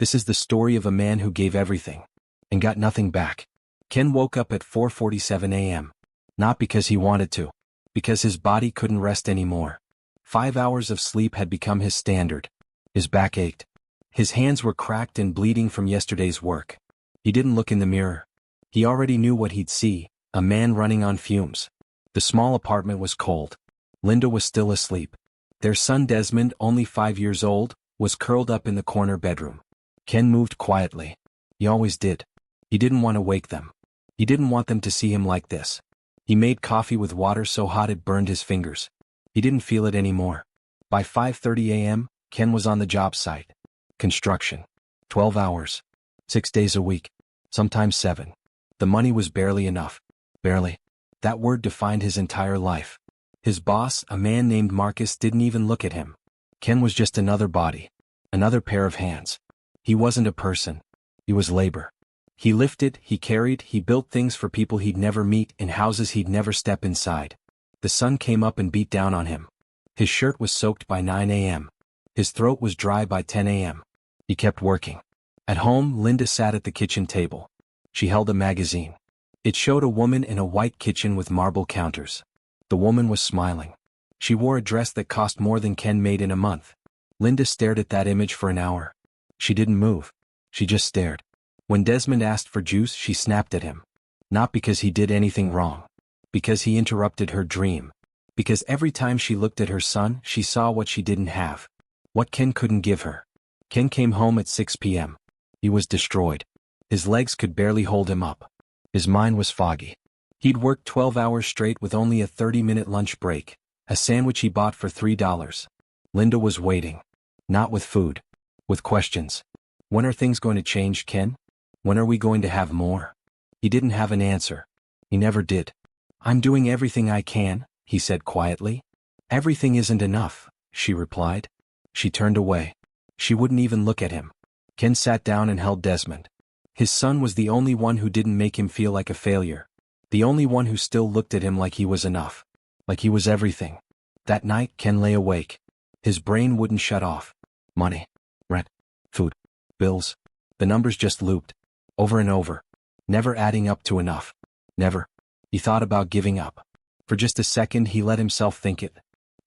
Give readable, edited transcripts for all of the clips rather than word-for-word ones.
This is the story of a man who gave everything and got nothing back. Ken woke up at 4:47 a.m. Not because he wanted to, because his body couldn't rest anymore. 5 hours of sleep had become his standard. His back ached. His hands were cracked and bleeding from yesterday's work. He didn't look in the mirror. He already knew what he'd see, a man running on fumes. The small apartment was cold. Linda was still asleep. Their son Desmond, only 5 years old, was curled up in the corner bedroom. Ken moved quietly. He always did. He didn't want to wake them. He didn't want them to see him like this. He made coffee with water so hot it burned his fingers. He didn't feel it anymore. By 5:30 a.m., Ken was on the job site. Construction. 12 hours. 6 days a week. Sometimes 7. The money was barely enough. Barely. That word defined his entire life. His boss, a man named Marcus, didn't even look at him. Ken was just another body. Another pair of hands. He wasn't a person. He was labor. He lifted, he carried, he built things for people he'd never meet in houses he'd never step inside. The sun came up and beat down on him. His shirt was soaked by 9 a.m. His throat was dry by 10 a.m. He kept working. At home, Linda sat at the kitchen table. She held a magazine. It showed a woman in a white kitchen with marble counters. The woman was smiling. She wore a dress that cost more than Ken made in a month. Linda stared at that image for an hour. She didn't move. She just stared. When Desmond asked for juice, she snapped at him. Not because he did anything wrong. Because he interrupted her dream. Because every time she looked at her son, she saw what she didn't have. What Ken couldn't give her. Ken came home at 6 p.m. He was destroyed. His legs could barely hold him up. His mind was foggy. He'd worked 12 hours straight with only a 30-minute lunch break, a sandwich he bought for $3. Linda was waiting. Not with food. With questions. When are things going to change, Ken? When are we going to have more? He didn't have an answer. He never did. I'm doing everything I can, he said quietly. Everything isn't enough, she replied. She turned away. She wouldn't even look at him. Ken sat down and held Desmond. His son was the only one who didn't make him feel like a failure. The only one who still looked at him like he was enough. Like he was everything. That night, Ken lay awake. His brain wouldn't shut off. Money. Rent. Food. Bills. The numbers just looped. Over and over. Never adding up to enough. Never. He thought about giving up. For just a second he let himself think it.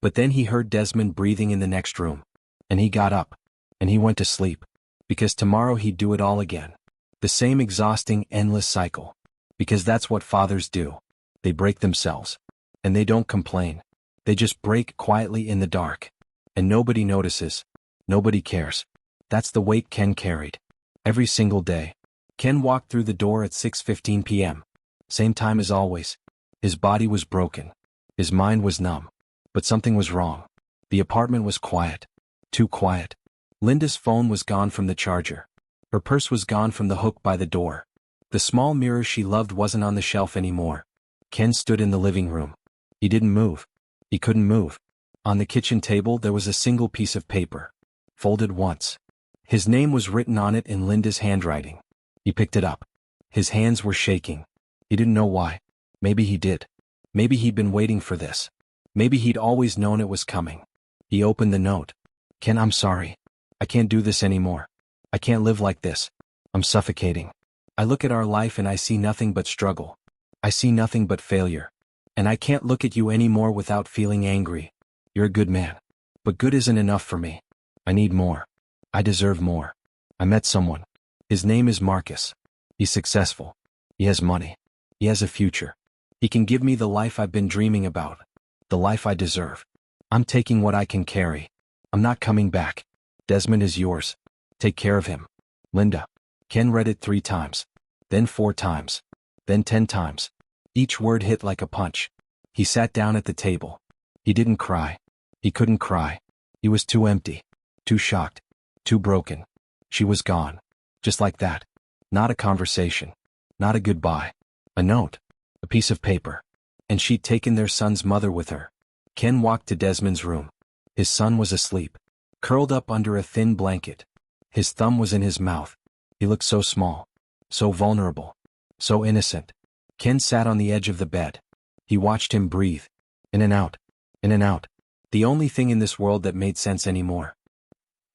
But then he heard Desmond breathing in the next room. And he got up. And he went to sleep. Because tomorrow he'd do it all again. The same exhausting, endless cycle. Because that's what fathers do. They break themselves. And they don't complain. They just break quietly in the dark. And nobody notices. Nobody cares. That's the weight Ken carried. Every single day. Ken walked through the door at 6:15 p.m. Same time as always. His body was broken. His mind was numb. But something was wrong. The apartment was quiet. Too quiet. Linda's phone was gone from the charger. Her purse was gone from the hook by the door. The small mirror she loved wasn't on the shelf anymore. Ken stood in the living room. He didn't move. He couldn't move. On the kitchen table there was a single piece of paper. Folded once. His name was written on it in Linda's handwriting. He picked it up. His hands were shaking. He didn't know why. Maybe he did. Maybe he'd been waiting for this. Maybe he'd always known it was coming. He opened the note. Ken, I'm sorry. I can't do this anymore. I can't live like this. I'm suffocating. I look at our life and I see nothing but struggle. I see nothing but failure. And I can't look at you anymore without feeling angry. You're a good man. But good isn't enough for me. I need more. I deserve more. I met someone. His name is Marcus. He's successful. He has money. He has a future. He can give me the life I've been dreaming about. The life I deserve. I'm taking what I can carry. I'm not coming back. Desmond is yours. Take care of him. Linda. Ken read it 3 times. Then 4 times. Then 10 times. Each word hit like a punch. He sat down at the table. He didn't cry. He couldn't cry. He was too empty. Too shocked. Too broken. She was gone. Just like that. Not a conversation. Not a goodbye. A note. A piece of paper. And she'd taken their son's mother with her. Ken walked to Desmond's room. His son was asleep. Curled up under a thin blanket. His thumb was in his mouth. He looked so small. So vulnerable. So innocent. Ken sat on the edge of the bed. He watched him breathe. In and out. In and out. The only thing in this world that made sense anymore.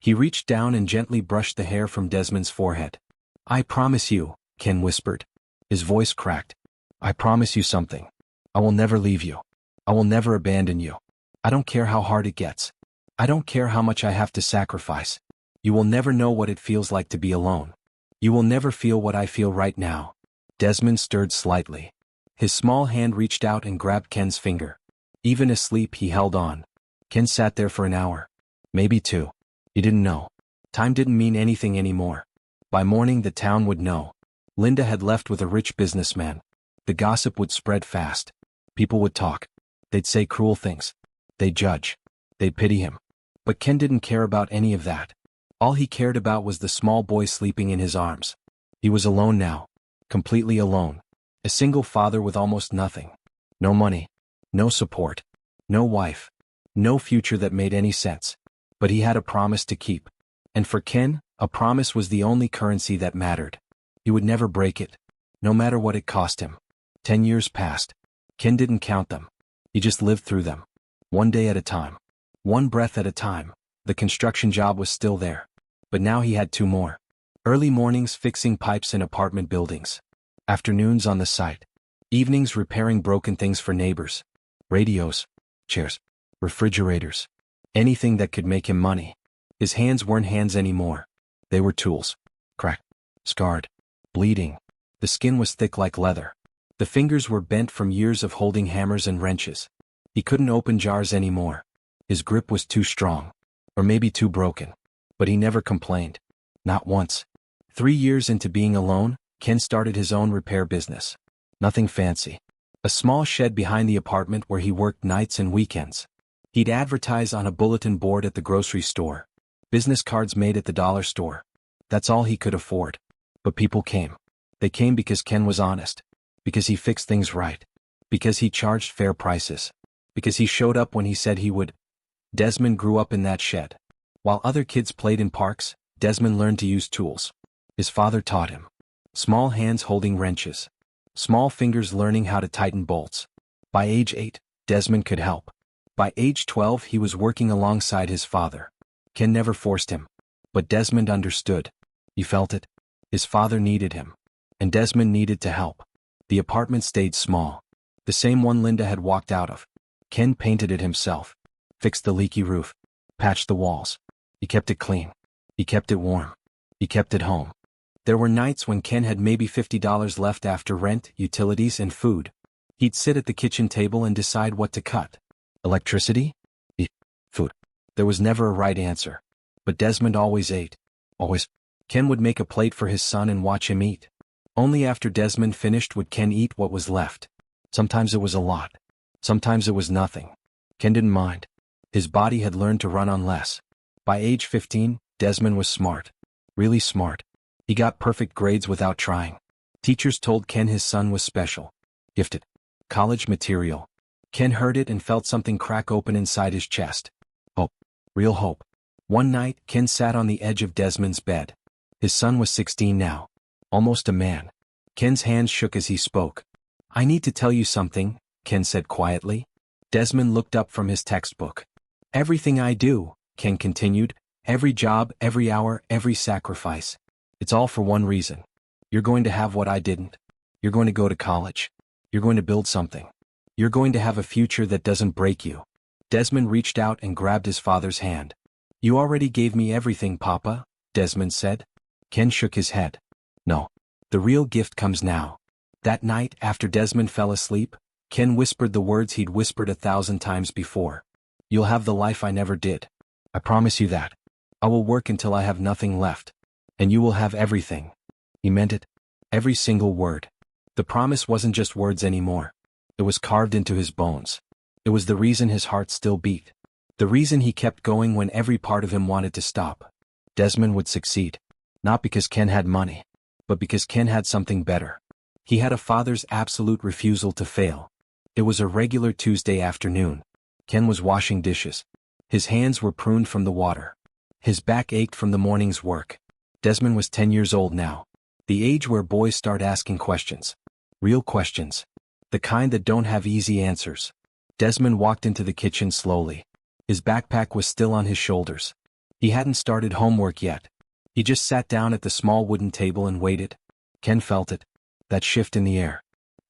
He reached down and gently brushed the hair from Desmond's forehead. "I promise you," Ken whispered. His voice cracked. "I promise you something. I will never leave you. I will never abandon you. I don't care how hard it gets. I don't care how much I have to sacrifice. You will never know what it feels like to be alone. You will never feel what I feel right now." Desmond stirred slightly. His small hand reached out and grabbed Ken's finger. Even asleep, he held on. Ken sat there for an hour. Maybe two. He didn't know. Time didn't mean anything anymore. By morning the town would know. Linda had left with a rich businessman. The gossip would spread fast. People would talk. They'd say cruel things. They'd judge. They'd pity him. But Ken didn't care about any of that. All he cared about was the small boy sleeping in his arms. He was alone now. Completely alone. A single father with almost nothing. No money. No support. No wife. No future that made any sense. But he had a promise to keep. And for Ken, a promise was the only currency that mattered. He would never break it. No matter what it cost him. 10 years passed. Ken didn't count them. He just lived through them. One day at a time. One breath at a time. The construction job was still there. But now he had two more. Early mornings fixing pipes in apartment buildings. Afternoons on the site. Evenings repairing broken things for neighbors. Radios. Chairs. Refrigerators. Anything that could make him money. His hands weren't hands anymore. They were tools. Cracked. Scarred. Bleeding. The skin was thick like leather. The fingers were bent from years of holding hammers and wrenches. He couldn't open jars anymore. His grip was too strong. Or maybe too broken. But he never complained. Not once. 3 years into being alone, Ken started his own repair business. Nothing fancy. A small shed behind the apartment where he worked nights and weekends. He'd advertise on a bulletin board at the grocery store. Business cards made at the dollar store. That's all he could afford. But people came. They came because Ken was honest. Because he fixed things right. Because he charged fair prices. Because he showed up when he said he would. Desmond grew up in that shed. While other kids played in parks, Desmond learned to use tools. His father taught him. Small hands holding wrenches. Small fingers learning how to tighten bolts. By age 8, Desmond could help. By age 12 he was working alongside his father. Ken never forced him. But Desmond understood. He felt it. His father needed him. And Desmond needed to help. The apartment stayed small. The same one Linda had walked out of. Ken painted it himself. Fixed the leaky roof. Patched the walls. He kept it clean. He kept it warm. He kept it home. There were nights when Ken had maybe $50 left after rent, utilities, and food. He'd sit at the kitchen table and decide what to cut. Electricity? Food. There was never a right answer. But Desmond always ate. Always. Ken would make a plate for his son and watch him eat. Only after Desmond finished would Ken eat what was left. Sometimes it was a lot. Sometimes it was nothing. Ken didn't mind. His body had learned to run on less. By age 15, Desmond was smart. Really smart. He got perfect grades without trying. Teachers told Ken his son was special. Gifted. College material. Ken heard it and felt something crack open inside his chest. Hope. Real hope. One night, Ken sat on the edge of Desmond's bed. His son was 16 now. Almost a man. Ken's hands shook as he spoke. "I need to tell you something," Ken said quietly. Desmond looked up from his textbook. "Everything I do," Ken continued, "every job, every hour, every sacrifice. It's all for one reason. You're going to have what I didn't. You're going to go to college. You're going to build something. You're going to have a future that doesn't break you." Desmond reached out and grabbed his father's hand. "You already gave me everything, Papa," Desmond said. Ken shook his head. "No. The real gift comes now." That night, after Desmond fell asleep, Ken whispered the words he'd whispered 1,000 times before. "You'll have the life I never did. I promise you that. I will work until I have nothing left. And you will have everything." He meant it. Every single word. The promise wasn't just words anymore. It was carved into his bones. It was the reason his heart still beat. The reason he kept going when every part of him wanted to stop. Desmond would succeed. Not because Ken had money, but because Ken had something better. He had a father's absolute refusal to fail. It was a regular Tuesday afternoon. Ken was washing dishes. His hands were pruned from the water. His back ached from the morning's work. Desmond was 10 years old now. The age where boys start asking questions. Real questions. The kind that don't have easy answers. Desmond walked into the kitchen slowly. His backpack was still on his shoulders. He hadn't started homework yet. He just sat down at the small wooden table and waited. Ken felt it. That shift in the air.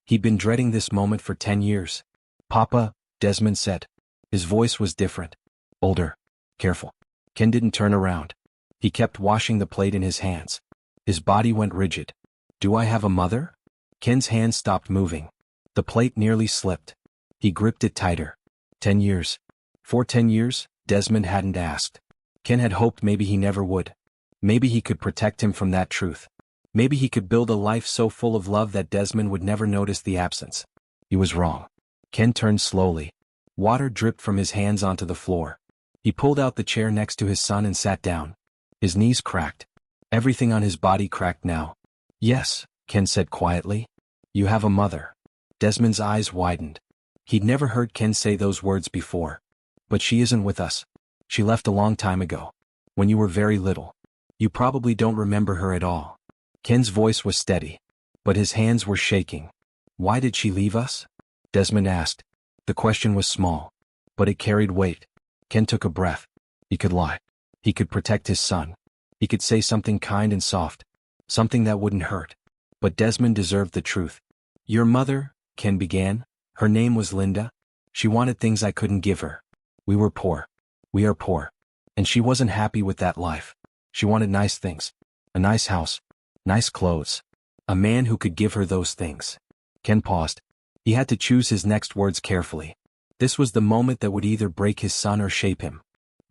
He'd been dreading this moment for 10 years. "Papa," Desmond said. His voice was different. Older. Careful. Ken didn't turn around. He kept washing the plate in his hands. His body went rigid. "Do I have a mother?" Ken's hand stopped moving. The plate nearly slipped. He gripped it tighter. 10 years. For 10 years, Desmond hadn't asked. Ken had hoped maybe he never would. Maybe he could protect him from that truth. Maybe he could build a life so full of love that Desmond would never notice the absence. He was wrong. Ken turned slowly. Water dripped from his hands onto the floor. He pulled out the chair next to his son and sat down. His knees cracked. Everything on his body cracked now. "Yes," Ken said quietly. "You have a mother." Desmond's eyes widened. He'd never heard Ken say those words before. "But she isn't with us. She left a long time ago. When you were very little. You probably don't remember her at all." Ken's voice was steady. But his hands were shaking. "Why did she leave us?" Desmond asked. The question was small. But it carried weight. Ken took a breath. He could lie. He could protect his son. He could say something kind and soft. Something that wouldn't hurt. But Desmond deserved the truth. "Your mother," Ken began. "Her name was Linda. She wanted things I couldn't give her. We were poor. We are poor. And she wasn't happy with that life. She wanted nice things. A nice house. Nice clothes. A man who could give her those things." Ken paused. He had to choose his next words carefully. This was the moment that would either break his son or shape him.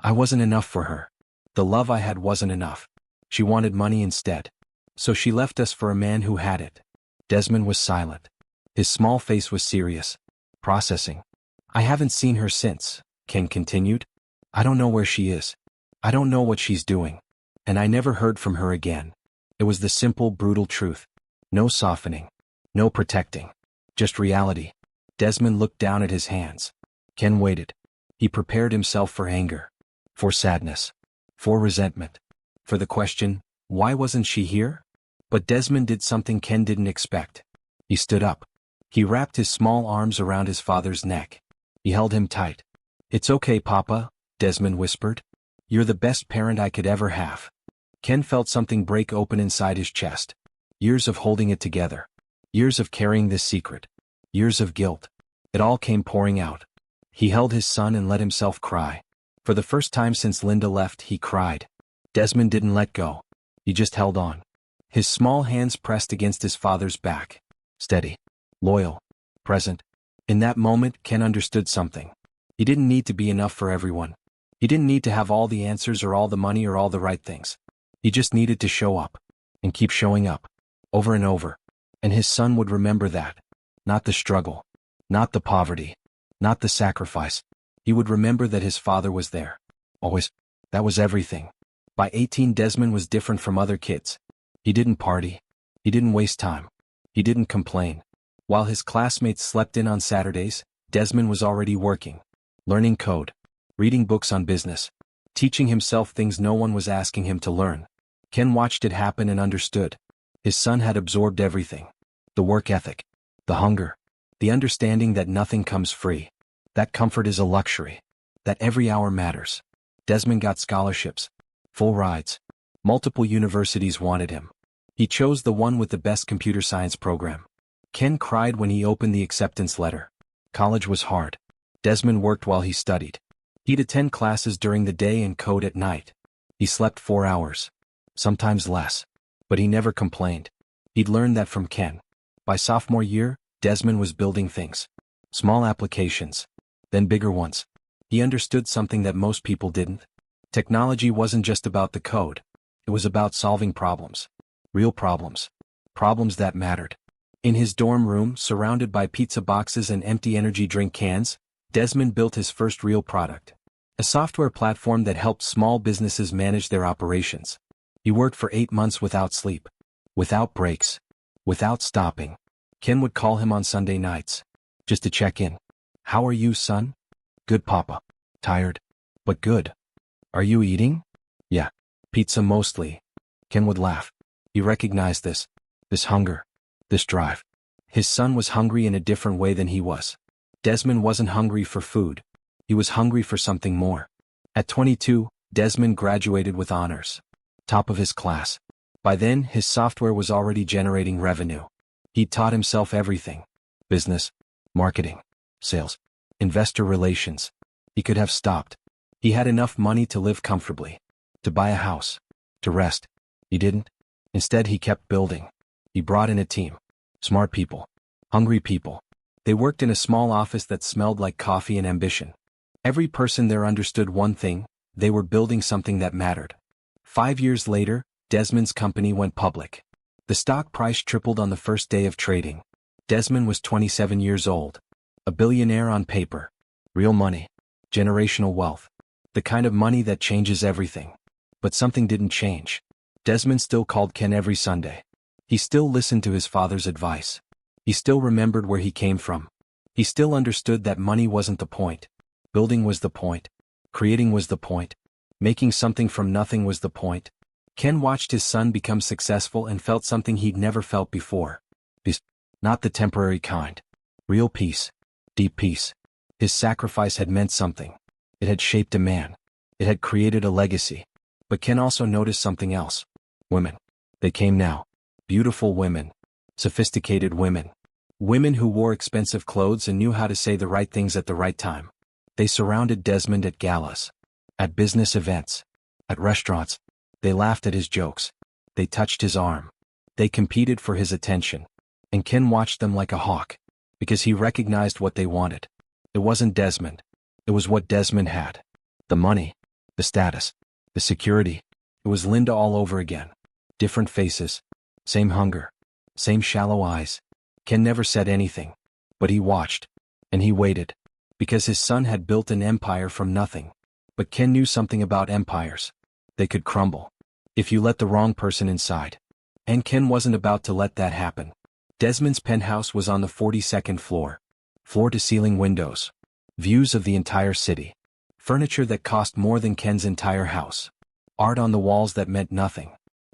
"I wasn't enough for her. The love I had wasn't enough. She wanted money instead. So she left us for a man who had it." Desmond was silent. His small face was serious. Processing. "I haven't seen her since," Ken continued. "I don't know where she is. I don't know what she's doing. And I never heard from her again." It was the simple, brutal truth. No softening. No protecting. Just reality. Desmond looked down at his hands. Ken waited. He prepared himself for anger. For sadness. For resentment. For the question, why wasn't she here? But Desmond did something Ken didn't expect. He stood up. He wrapped his small arms around his father's neck. He held him tight. "It's okay, Papa," Desmond whispered. "You're the best parent I could ever have." Ken felt something break open inside his chest. Years of holding it together. Years of carrying this secret. Years of guilt. It all came pouring out. He held his son and let himself cry. For the first time since Linda left, he cried. Desmond didn't let go. He just held on. His small hands pressed against his father's back. Steady. Loyal. Present. In that moment, Ken understood something. He didn't need to be enough for everyone. He didn't need to have all the answers or all the money or all the right things. He just needed to show up. And keep showing up. Over and over. And his son would remember that. Not the struggle. Not the poverty. Not the sacrifice. He would remember that his father was there. Always. That was everything. By 18, Desmond was different from other kids. He didn't party. He didn't waste time. He didn't complain. While his classmates slept in on Saturdays, Desmond was already working. Learning code. Reading books on business. Teaching himself things no one was asking him to learn. Ken watched it happen and understood. His son had absorbed everything. The work ethic. The hunger. The understanding that nothing comes free. That comfort is a luxury. That every hour matters. Desmond got scholarships. Full rides. Multiple universities wanted him. He chose the one with the best computer science program. Ken cried when he opened the acceptance letter. College was hard. Desmond worked while he studied. He'd attend classes during the day and code at night. He slept 4 hours. Sometimes less. But he never complained. He'd learned that from Ken. By sophomore year, Desmond was building things. Small applications. Then bigger ones. He understood something that most people didn't. Technology wasn't just about the code. It was about solving problems. Real problems. Problems that mattered. In his dorm room, surrounded by pizza boxes and empty energy drink cans, Desmond built his first real product. A software platform that helped small businesses manage their operations. He worked for 8 months without sleep. Without breaks. Without stopping. Ken would call him on Sunday nights. Just to check in. "How are you, son?" "Good, Papa." "Tired?" "But good." "Are you eating?" "Yeah. Pizza mostly." Ken would laugh. He recognized this. This hunger. This drive. His son was hungry in a different way than he was. Desmond wasn't hungry for food. He was hungry for something more. At 22, Desmond graduated with honors. Top of his class. By then, his software was already generating revenue. He'd taught himself everything. Business, marketing, sales, investor relations. He could have stopped. He had enough money to live comfortably, to buy a house, to rest. He didn't. Instead, he kept building. He brought in a team. Smart people. Hungry people. They worked in a small office that smelled like coffee and ambition. Every person there understood one thing: they were building something that mattered. 5 years later, Desmond's company went public. The stock price tripled on the first day of trading. Desmond was 27 years old. A billionaire on paper. Real money. Generational wealth. The kind of money that changes everything. But something didn't change. Desmond still called Ken every Sunday. He still listened to his father's advice. He still remembered where he came from. He still understood that money wasn't the point. Building was the point. Creating was the point. Making something from nothing was the point. Ken watched his son become successful and felt something he'd never felt before. Peace. Not the temporary kind. Real peace. Deep peace. His sacrifice had meant something. It had shaped a man. It had created a legacy. But Ken also noticed something else. Women. They came now. Beautiful women. Sophisticated women. Women who wore expensive clothes and knew how to say the right things at the right time. They surrounded Desmond at galas. At business events. At restaurants. They laughed at his jokes. They touched his arm. They competed for his attention. And Ken watched them like a hawk. Because he recognized what they wanted. It wasn't Desmond. It was what Desmond had. The money. The status. The security. It was Linda all over again. Different faces. Same hunger. Same shallow eyes. Ken never said anything. But he watched. And he waited. Because his son had built an empire from nothing. But Ken knew something about empires. They could crumble. If you let the wrong person inside. And Ken wasn't about to let that happen. Desmond's penthouse was on the 42nd floor. Floor-to-ceiling windows. Views of the entire city. Furniture that cost more than Ken's entire house. Art on the walls that meant nothing.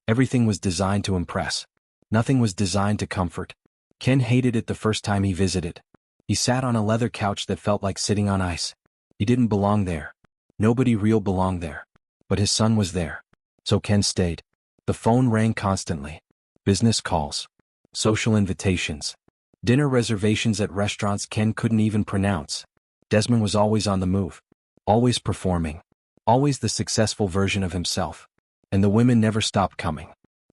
Everything was designed to impress. Nothing was designed to comfort. Ken hated it the first time he visited. He sat on a leather couch that felt like sitting on ice. He didn't belong there. Nobody real belonged there. But his son was there. So Ken stayed. The phone rang constantly. Business calls. Social invitations. Dinner reservations at restaurants Ken couldn't even pronounce. Desmond was always on the move. Always performing. Always the successful version of himself. And the women never stopped coming.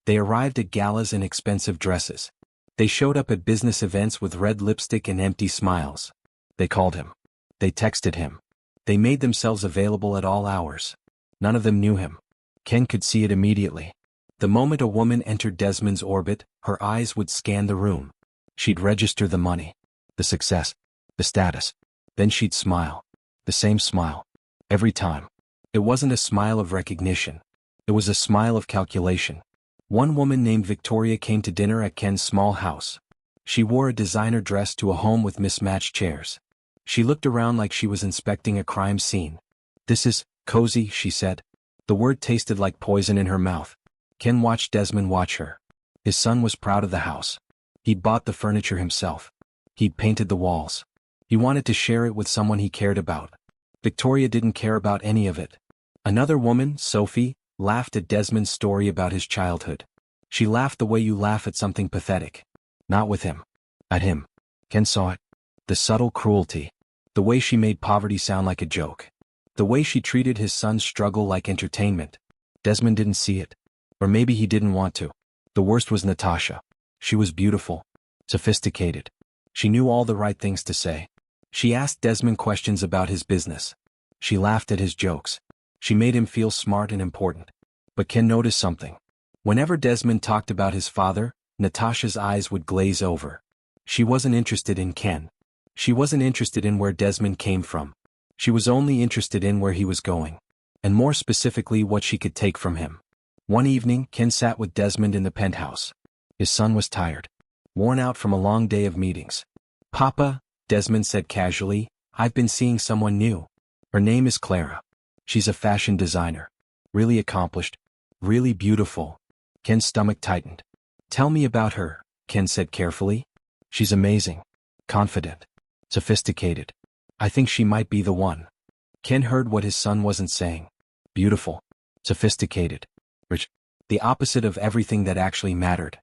They arrived at galas in expensive dresses. They showed up at business events with red lipstick and empty smiles. They called him. They texted him. They made themselves available at all hours. None of them knew him. Ken could see it immediately. The moment a woman entered Desmond's orbit, her eyes would scan the room. She'd register the money, the success, the status. Then she'd smile. The same smile. Every time. It wasn't a smile of recognition. It was a smile of calculation. One woman named Victoria came to dinner at Ken's small house. She wore a designer dress to a home with mismatched chairs. She looked around like she was inspecting a crime scene. "This is cozy," she said. The word tasted like poison in her mouth. Ken watched Desmond watch her. His son was proud of the house. He'd bought the furniture himself. He'd painted the walls. He wanted to share it with someone he cared about. Victoria didn't care about any of it. Another woman, Sophie, laughed at Desmond's story about his childhood. She laughed the way you laugh at something pathetic. Not with him. At him. Ken saw it. The subtle cruelty. The way she made poverty sound like a joke. The way she treated his son's struggle like entertainment. Desmond didn't see it. Or maybe he didn't want to. The worst was Natasha. She was beautiful. Sophisticated. She knew all the right things to say. She asked Desmond questions about his business. She laughed at his jokes. She made him feel smart and important. But Ken noticed something. Whenever Desmond talked about his father, Natasha's eyes would glaze over. She wasn't interested in Ken. She wasn't interested in where Desmond came from. She was only interested in where he was going. And more specifically what she could take from him. One evening, Ken sat with Desmond in the penthouse. His son was tired. Worn out from a long day of meetings. "Papa," Desmond said casually, "I've been seeing someone new. Her name is Clara. She's a fashion designer. Really accomplished. Really beautiful." Ken's stomach tightened. "Tell me about her," Ken said carefully. "She's amazing. Confident. Sophisticated. I think she might be the one." Ken heard what his son wasn't saying. beautiful, sophisticated, rich. The opposite of everything that actually mattered.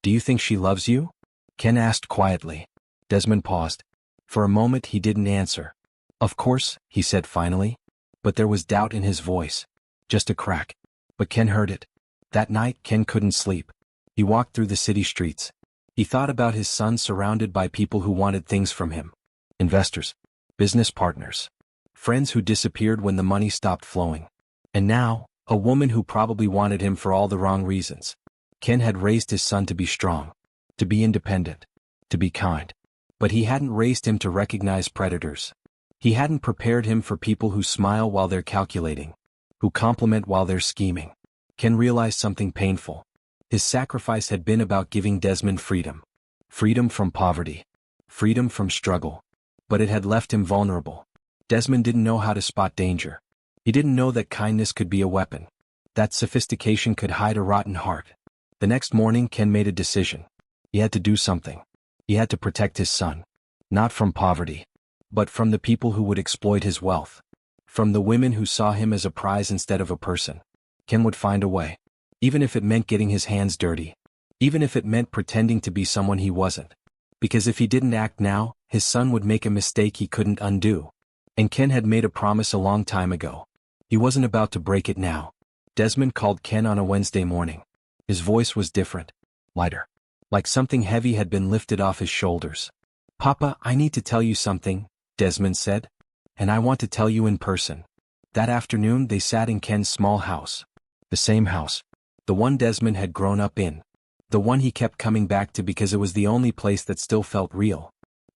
Do you think she loves you? Ken asked quietly. Desmond paused. For a moment he didn't answer. Of course, he said finally. But there was doubt in his voice. Just a crack. But Ken heard it. That night Ken couldn't sleep. He walked through the city streets. He thought about his son surrounded by people who wanted things from him. Investors. Business partners. Friends who disappeared when the money stopped flowing. And now, a woman who probably wanted him for all the wrong reasons. Ken had raised his son to be strong. To be independent. To be kind. But he hadn't raised him to recognize predators. He hadn't prepared him for people who smile while they're calculating. Who compliment while they're scheming. Ken realized something painful. His sacrifice had been about giving Desmond freedom. Freedom from poverty. Freedom from struggle. But it had left him vulnerable. Desmond didn't know how to spot danger. He didn't know that kindness could be a weapon. That sophistication could hide a rotten heart. The next morning Ken made a decision. He had to do something. He had to protect his son. Not from poverty. But from the people who would exploit his wealth. From the women who saw him as a prize instead of a person. Ken would find a way. Even if it meant getting his hands dirty. Even if it meant pretending to be someone he wasn't. Because if he didn't act now, his son would make a mistake he couldn't undo. And Ken had made a promise a long time ago. He wasn't about to break it now. Desmond called Ken on a Wednesday morning. His voice was different. Lighter. Like something heavy had been lifted off his shoulders. Papa, I need to tell you something, Desmond said. And I want to tell you in person. That afternoon they sat in Ken's small house. The same house. The one Desmond had grown up in. The one he kept coming back to because it was the only place that still felt real.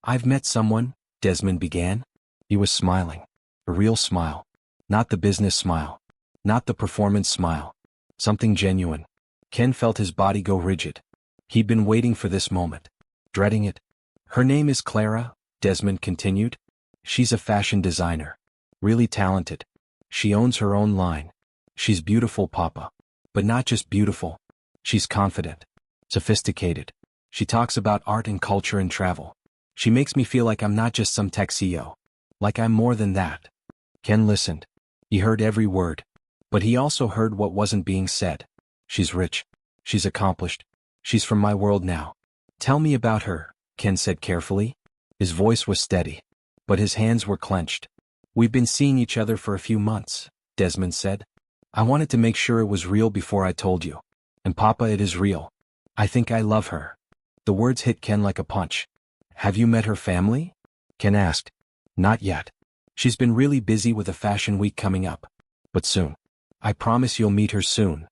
I've met someone, Desmond began. He was smiling. A real smile. Not the business smile. Not the performance smile. Something genuine. Ken felt his body go rigid. He'd been waiting for this moment. Dreading it. Her name is Clara, Desmond continued. She's a fashion designer. Really talented. She owns her own line. She's beautiful, Papa. But not just beautiful. She's confident. Sophisticated. She talks about art and culture and travel. She makes me feel like I'm not just some tech CEO. Like I'm more than that. Ken listened. He heard every word. But he also heard what wasn't being said. She's rich. She's accomplished. She's from my world now. Tell me about her, Ken said carefully. His voice was steady. But his hands were clenched. We've been seeing each other for a few months, Desmond said. I wanted to make sure it was real before I told you. And Papa, it is real. I think I love her. The words hit Ken like a punch. Have you met her family? Ken asked. Not yet. She's been really busy with a fashion week coming up. But soon. I promise you'll meet her soon.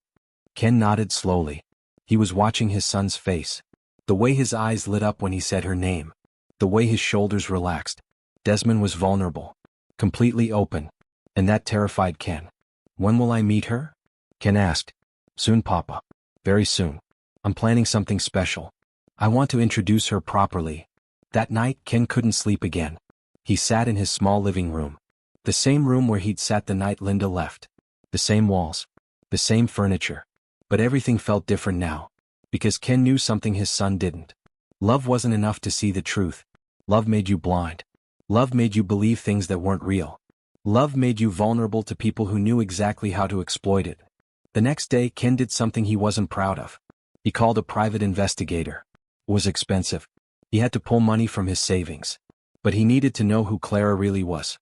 Ken nodded slowly. He was watching his son's face. The way his eyes lit up when he said her name. The way his shoulders relaxed. Desmond was vulnerable. Completely open. And that terrified Ken. When will I meet her? Ken asked. Soon, Papa. Very soon. I'm planning something special. I want to introduce her properly. That night, Ken couldn't sleep again. He sat in his small living room. The same room where he'd sat the night Linda left. The same walls. The same furniture. But everything felt different now. Because Ken knew something his son didn't. Love wasn't enough to see the truth. Love made you blind. Love made you believe things that weren't real. Love made you vulnerable to people who knew exactly how to exploit it. The next day, Ken did something he wasn't proud of. He called a private investigator. It was expensive. He had to pull money from his savings. But he needed to know who Clara really was.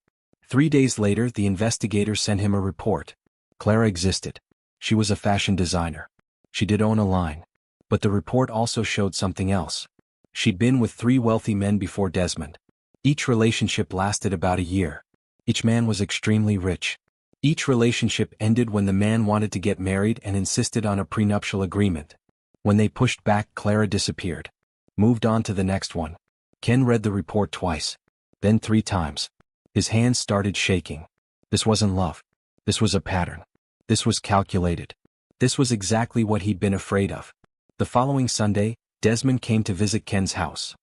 3 days later, the investigator sent him a report. Clara existed. She was a fashion designer. She did own a line. But the report also showed something else. She'd been with 3 wealthy men before Desmond. Each relationship lasted about a year. Each man was extremely rich. Each relationship ended when the man wanted to get married and insisted on a prenuptial agreement. When they pushed back, Clara disappeared. Moved on to the next one. Ken read the report twice. Then 3 times. His hands started shaking. This wasn't love. This was a pattern. This was calculated. This was exactly what he'd been afraid of. The following Sunday, Desmond came to visit Ken's house.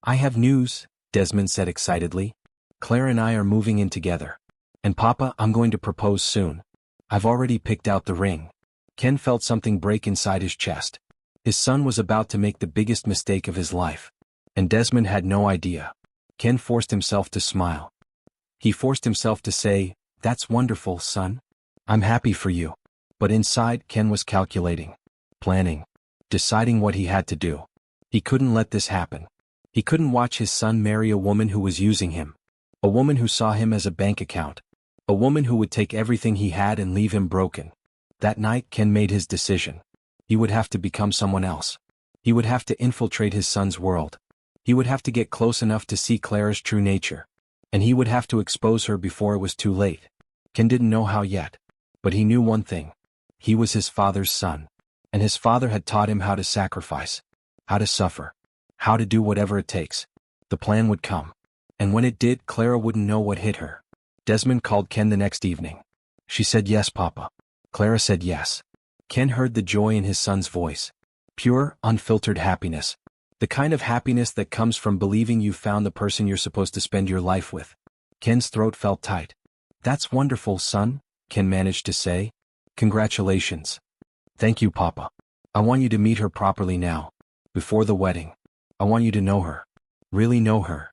I have news, Desmond said excitedly. Claire and I are moving in together. And Papa, I'm going to propose soon. I've already picked out the ring. Ken felt something break inside his chest. His son was about to make the biggest mistake of his life. And Desmond had no idea. Ken forced himself to smile. He forced himself to say, "That's wonderful, son." I'm happy for you. But inside, Ken was calculating, planning, deciding what he had to do. He couldn't let this happen. He couldn't watch his son marry a woman who was using him. A woman who saw him as a bank account. A woman who would take everything he had and leave him broken. That night, Ken made his decision. He would have to become someone else. He would have to infiltrate his son's world. He would have to get close enough to see Clara's true nature. And he would have to expose her before it was too late. Ken didn't know how yet. But he knew one thing. He was his father's son. And his father had taught him how to sacrifice, how to suffer, how to do whatever it takes. The plan would come. And when it did, Clara wouldn't know what hit her. Desmond called Ken the next evening. She said, "Yes, Papa." Clara said yes. Ken heard the joy in his son's voice. Pure, unfiltered happiness. The kind of happiness that comes from believing you've found the person you're supposed to spend your life with. Ken's throat felt tight. "That's wonderful, son," Ken managed to say. "Congratulations." "Thank you, Papa. I want you to meet her properly now. Before the wedding. I want you to know her. Really know her."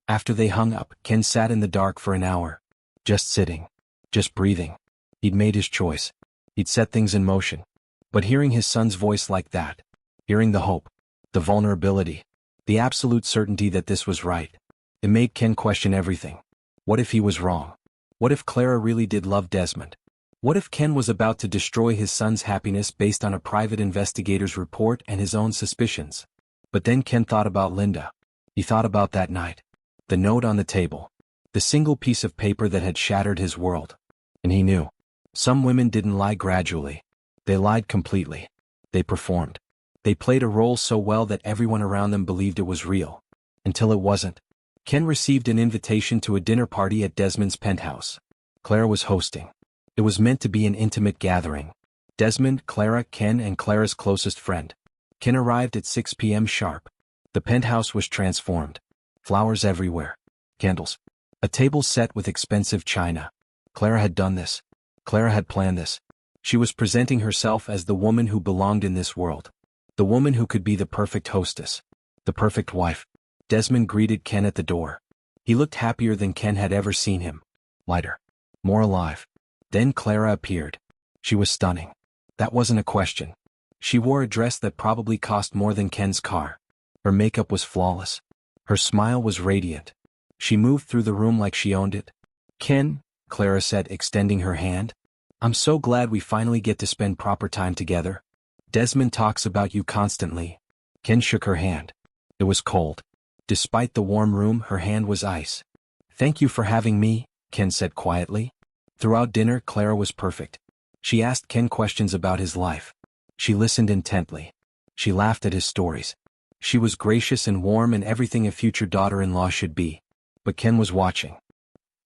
After they hung up, Ken sat in the dark for an hour. Just sitting. Just breathing. He'd made his choice. He'd set things in motion. But hearing his son's voice like that, hearing the hope, the vulnerability, the absolute certainty that this was right, it made Ken question everything. What if he was wrong? What if Clara really did love Desmond? What if Ken was about to destroy his son's happiness based on a private investigator's report and his own suspicions? But then Ken thought about Linda. He thought about that night. The note on the table. The single piece of paper that had shattered his world. And he knew. Some women didn't lie gradually. They lied completely. They performed. They played a role so well that everyone around them believed it was real. Until it wasn't. Ken received an invitation to a dinner party at Desmond's penthouse. Clara was hosting. It was meant to be an intimate gathering. Desmond, Clara, Ken, and Clara's closest friend. Ken arrived at 6 p.m. sharp. The penthouse was transformed. Flowers everywhere. Candles. A table set with expensive china. Clara had done this. Clara had planned this. She was presenting herself as the woman who belonged in this world. The woman who could be the perfect hostess. The perfect wife. Desmond greeted Ken at the door. He looked happier than Ken had ever seen him. Lighter. More alive. Then Clara appeared. She was stunning. That wasn't a question. She wore a dress that probably cost more than Ken's car. Her makeup was flawless. Her smile was radiant. She moved through the room like she owned it. "Ken," Clara said, extending her hand. "I'm so glad we finally get to spend proper time together. Desmond talks about you constantly." Ken shook her hand. It was cold. Despite the warm room, her hand was ice. "Thank you for having me," Ken said quietly. Throughout dinner, Clara was perfect. She asked Ken questions about his life. She listened intently. She laughed at his stories. She was gracious and warm and everything a future daughter-in-law should be. But Ken was watching.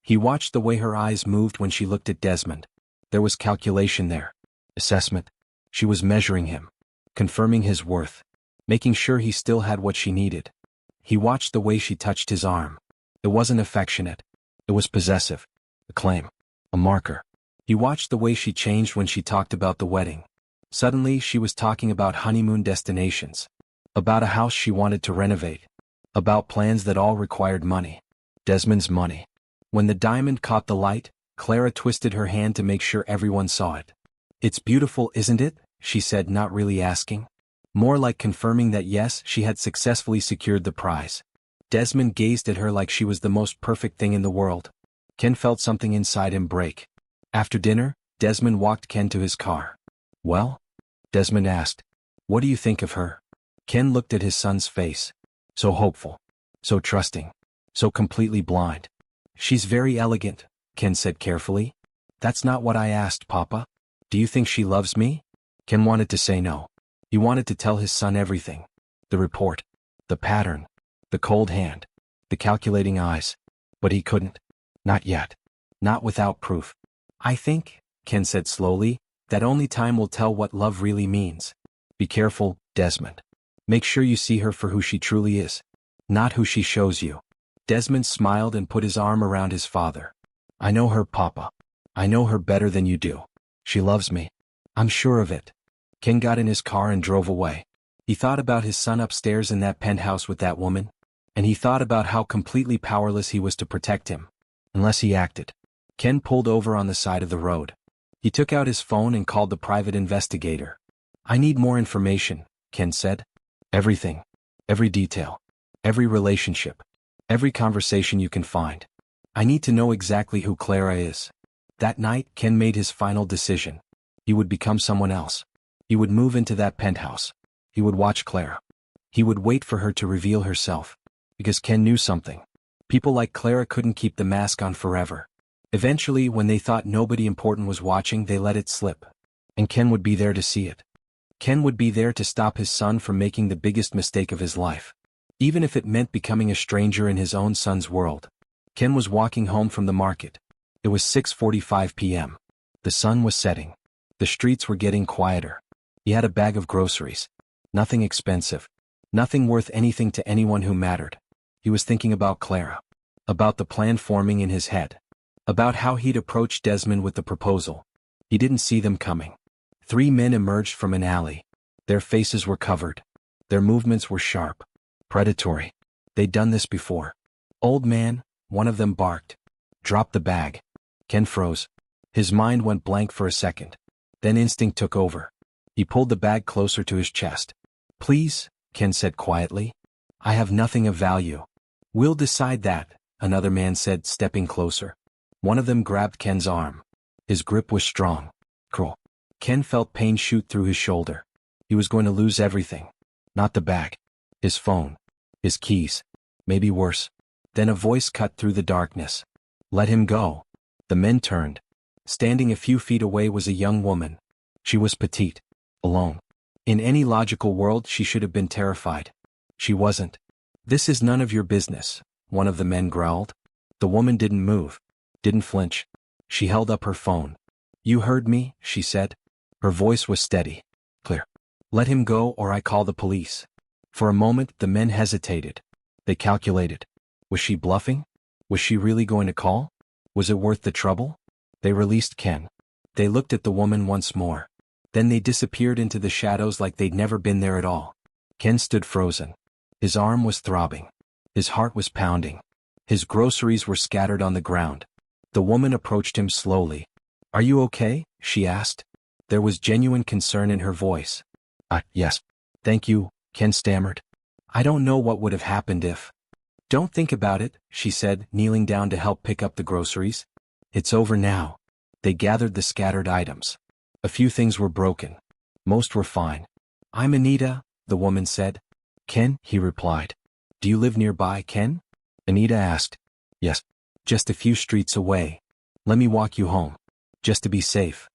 He watched the way her eyes moved when she looked at Desmond. There was calculation there. Assessment. She was measuring him. Confirming his worth. Making sure he still had what she needed. He watched the way she touched his arm. It wasn't affectionate. It was possessive. A claim. A marker. He watched the way she changed when she talked about the wedding. Suddenly she was talking about honeymoon destinations. About a house she wanted to renovate. About plans that all required money. Desmond's money. When the diamond caught the light, Clara twisted her hand to make sure everyone saw it. "It's beautiful, isn't it?" she said, not really asking. More like confirming that yes, she had successfully secured the prize. Desmond gazed at her like she was the most perfect thing in the world. Ken felt something inside him break. After dinner, Desmond walked Ken to his car. "Well?" Desmond asked. "What do you think of her?" Ken looked at his son's face. So hopeful. So trusting. So completely blind. "She's very elegant," Ken said carefully. "That's not what I asked, Papa. Do you think she loves me?" Ken wanted to say no. He wanted to tell his son everything. The report. The pattern. The cold hand. The calculating eyes. But he couldn't. Not yet. Not without proof. "I think," Ken said slowly, "that only time will tell what love really means. Be careful, Desmond. Make sure you see her for who she truly is. Not who she shows you." Desmond smiled and put his arm around his father. "I know her, Papa. I know her better than you do. She loves me. I'm sure of it." Ken got in his car and drove away. He thought about his son upstairs in that penthouse with that woman. And he thought about how completely powerless he was to protect him. Unless he acted. Ken pulled over on the side of the road. He took out his phone and called the private investigator. "I need more information," Ken said. "Everything. Every detail. Every relationship. Every conversation you can find. I need to know exactly who Clara is." That night, Ken made his final decision. He would become someone else. He would move into that penthouse. He would watch Clara. He would wait for her to reveal herself. Because Ken knew something. People like Clara couldn't keep the mask on forever. Eventually, when they thought nobody important was watching, they let it slip. And Ken would be there to see it. Ken would be there to stop his son from making the biggest mistake of his life. Even if it meant becoming a stranger in his own son's world. Ken was walking home from the market. It was 6:45 p.m. The sun was setting. The streets were getting quieter. He had a bag of groceries. Nothing expensive. Nothing worth anything to anyone who mattered. He was thinking about Clara. About the plan forming in his head. About how he'd approach Desmond with the proposal. He didn't see them coming. 3 men emerged from an alley. Their faces were covered. Their movements were sharp. Predatory. They'd done this before. "Old man," one of them barked. "Drop the bag." Ken froze. His mind went blank for a second. Then instinct took over. He pulled the bag closer to his chest. "Please," Ken said quietly. "I have nothing of value." "We'll decide that," another man said, stepping closer. One of them grabbed Ken's arm. His grip was strong. Cruel. Ken felt pain shoot through his shoulder. He was going to lose everything. Not the bag. His phone. His keys. Maybe worse. Then a voice cut through the darkness. "Let him go." The men turned. Standing a few feet away was a young woman. She was petite. Alone. In any logical world she should have been terrified. She wasn't. "This is none of your business," one of the men growled. The woman didn't move. Didn't flinch. She held up her phone. "You heard me," she said. Her voice was steady. Clear. "Let him go or I call the police." For a moment the men hesitated. They calculated. Was she bluffing? Was she really going to call? Was it worth the trouble? They released Ken. They looked at the woman once more. Then they disappeared into the shadows like they'd never been there at all. Ken stood frozen. His arm was throbbing. His heart was pounding. His groceries were scattered on the ground. The woman approached him slowly. "Are you okay?" she asked. There was genuine concern in her voice. Yes. Thank you," Ken stammered. "I don't know what would have happened if—" "Don't think about it," she said, kneeling down to help pick up the groceries. "It's over now." They gathered the scattered items. A few things were broken. Most were fine. "I'm Anita," the woman said. "Ken," he replied. "Do you live nearby, Ken?" Anita asked. "Yes. Just a few streets away. Let me walk you home. Just to be safe."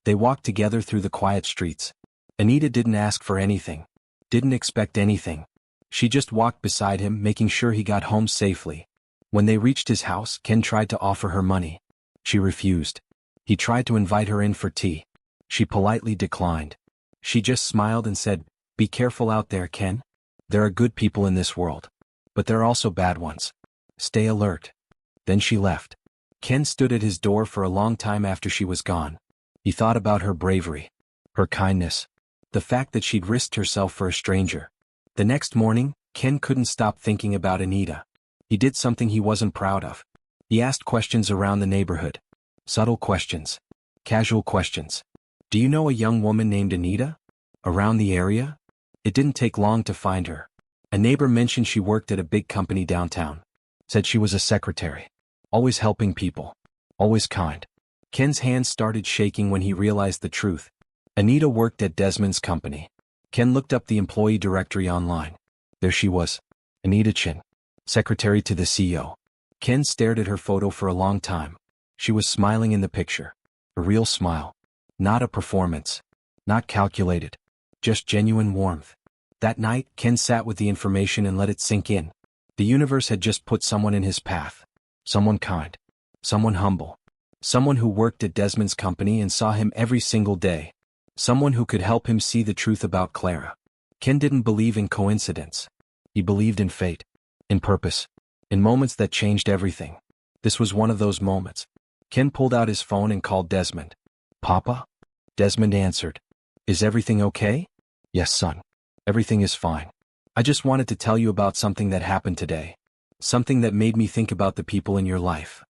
They walked together through the quiet streets. Anita didn't ask for anything. Didn't expect anything. She just walked beside him, making sure he got home safely. When they reached his house, Ken tried to offer her money. She refused. He tried to invite her in for tea. She politely declined. She just smiled and said, "Be careful out there, Ken. There are good people in this world. But there are also bad ones. Stay alert." Then she left. Ken stood at his door for a long time after she was gone. He thought about her bravery. Her kindness. The fact that she'd risked herself for a stranger. The next morning, Ken couldn't stop thinking about Anita. He did something he wasn't proud of. He asked questions around the neighborhood. Subtle questions. Casual questions. "Do you know a young woman named Anita? Around the area?" It didn't take long to find her. A neighbor mentioned she worked at a big company downtown. Said she was a secretary. Always helping people. Always kind. Ken's hands started shaking when he realized the truth. Anita worked at Desmond's company. Ken looked up the employee directory online. There she was. Anita Chin. Secretary to the CEO. Ken stared at her photo for a long time. She was smiling in the picture. A real smile. Not a performance. Not calculated. Just genuine warmth. That night, Ken sat with the information and let it sink in. The universe had just put someone in his path. Someone kind. Someone humble. Someone who worked at Desmond's company and saw him every single day. Someone who could help him see the truth about Clara. Ken didn't believe in coincidence. He believed in fate. In purpose. In moments that changed everything. This was one of those moments. Ken pulled out his phone and called Desmond. "Papa?" Desmond answered. "Is everything okay?" "Yes, son. Everything is fine. I just wanted to tell you about something that happened today. Something that made me think about the people in your life."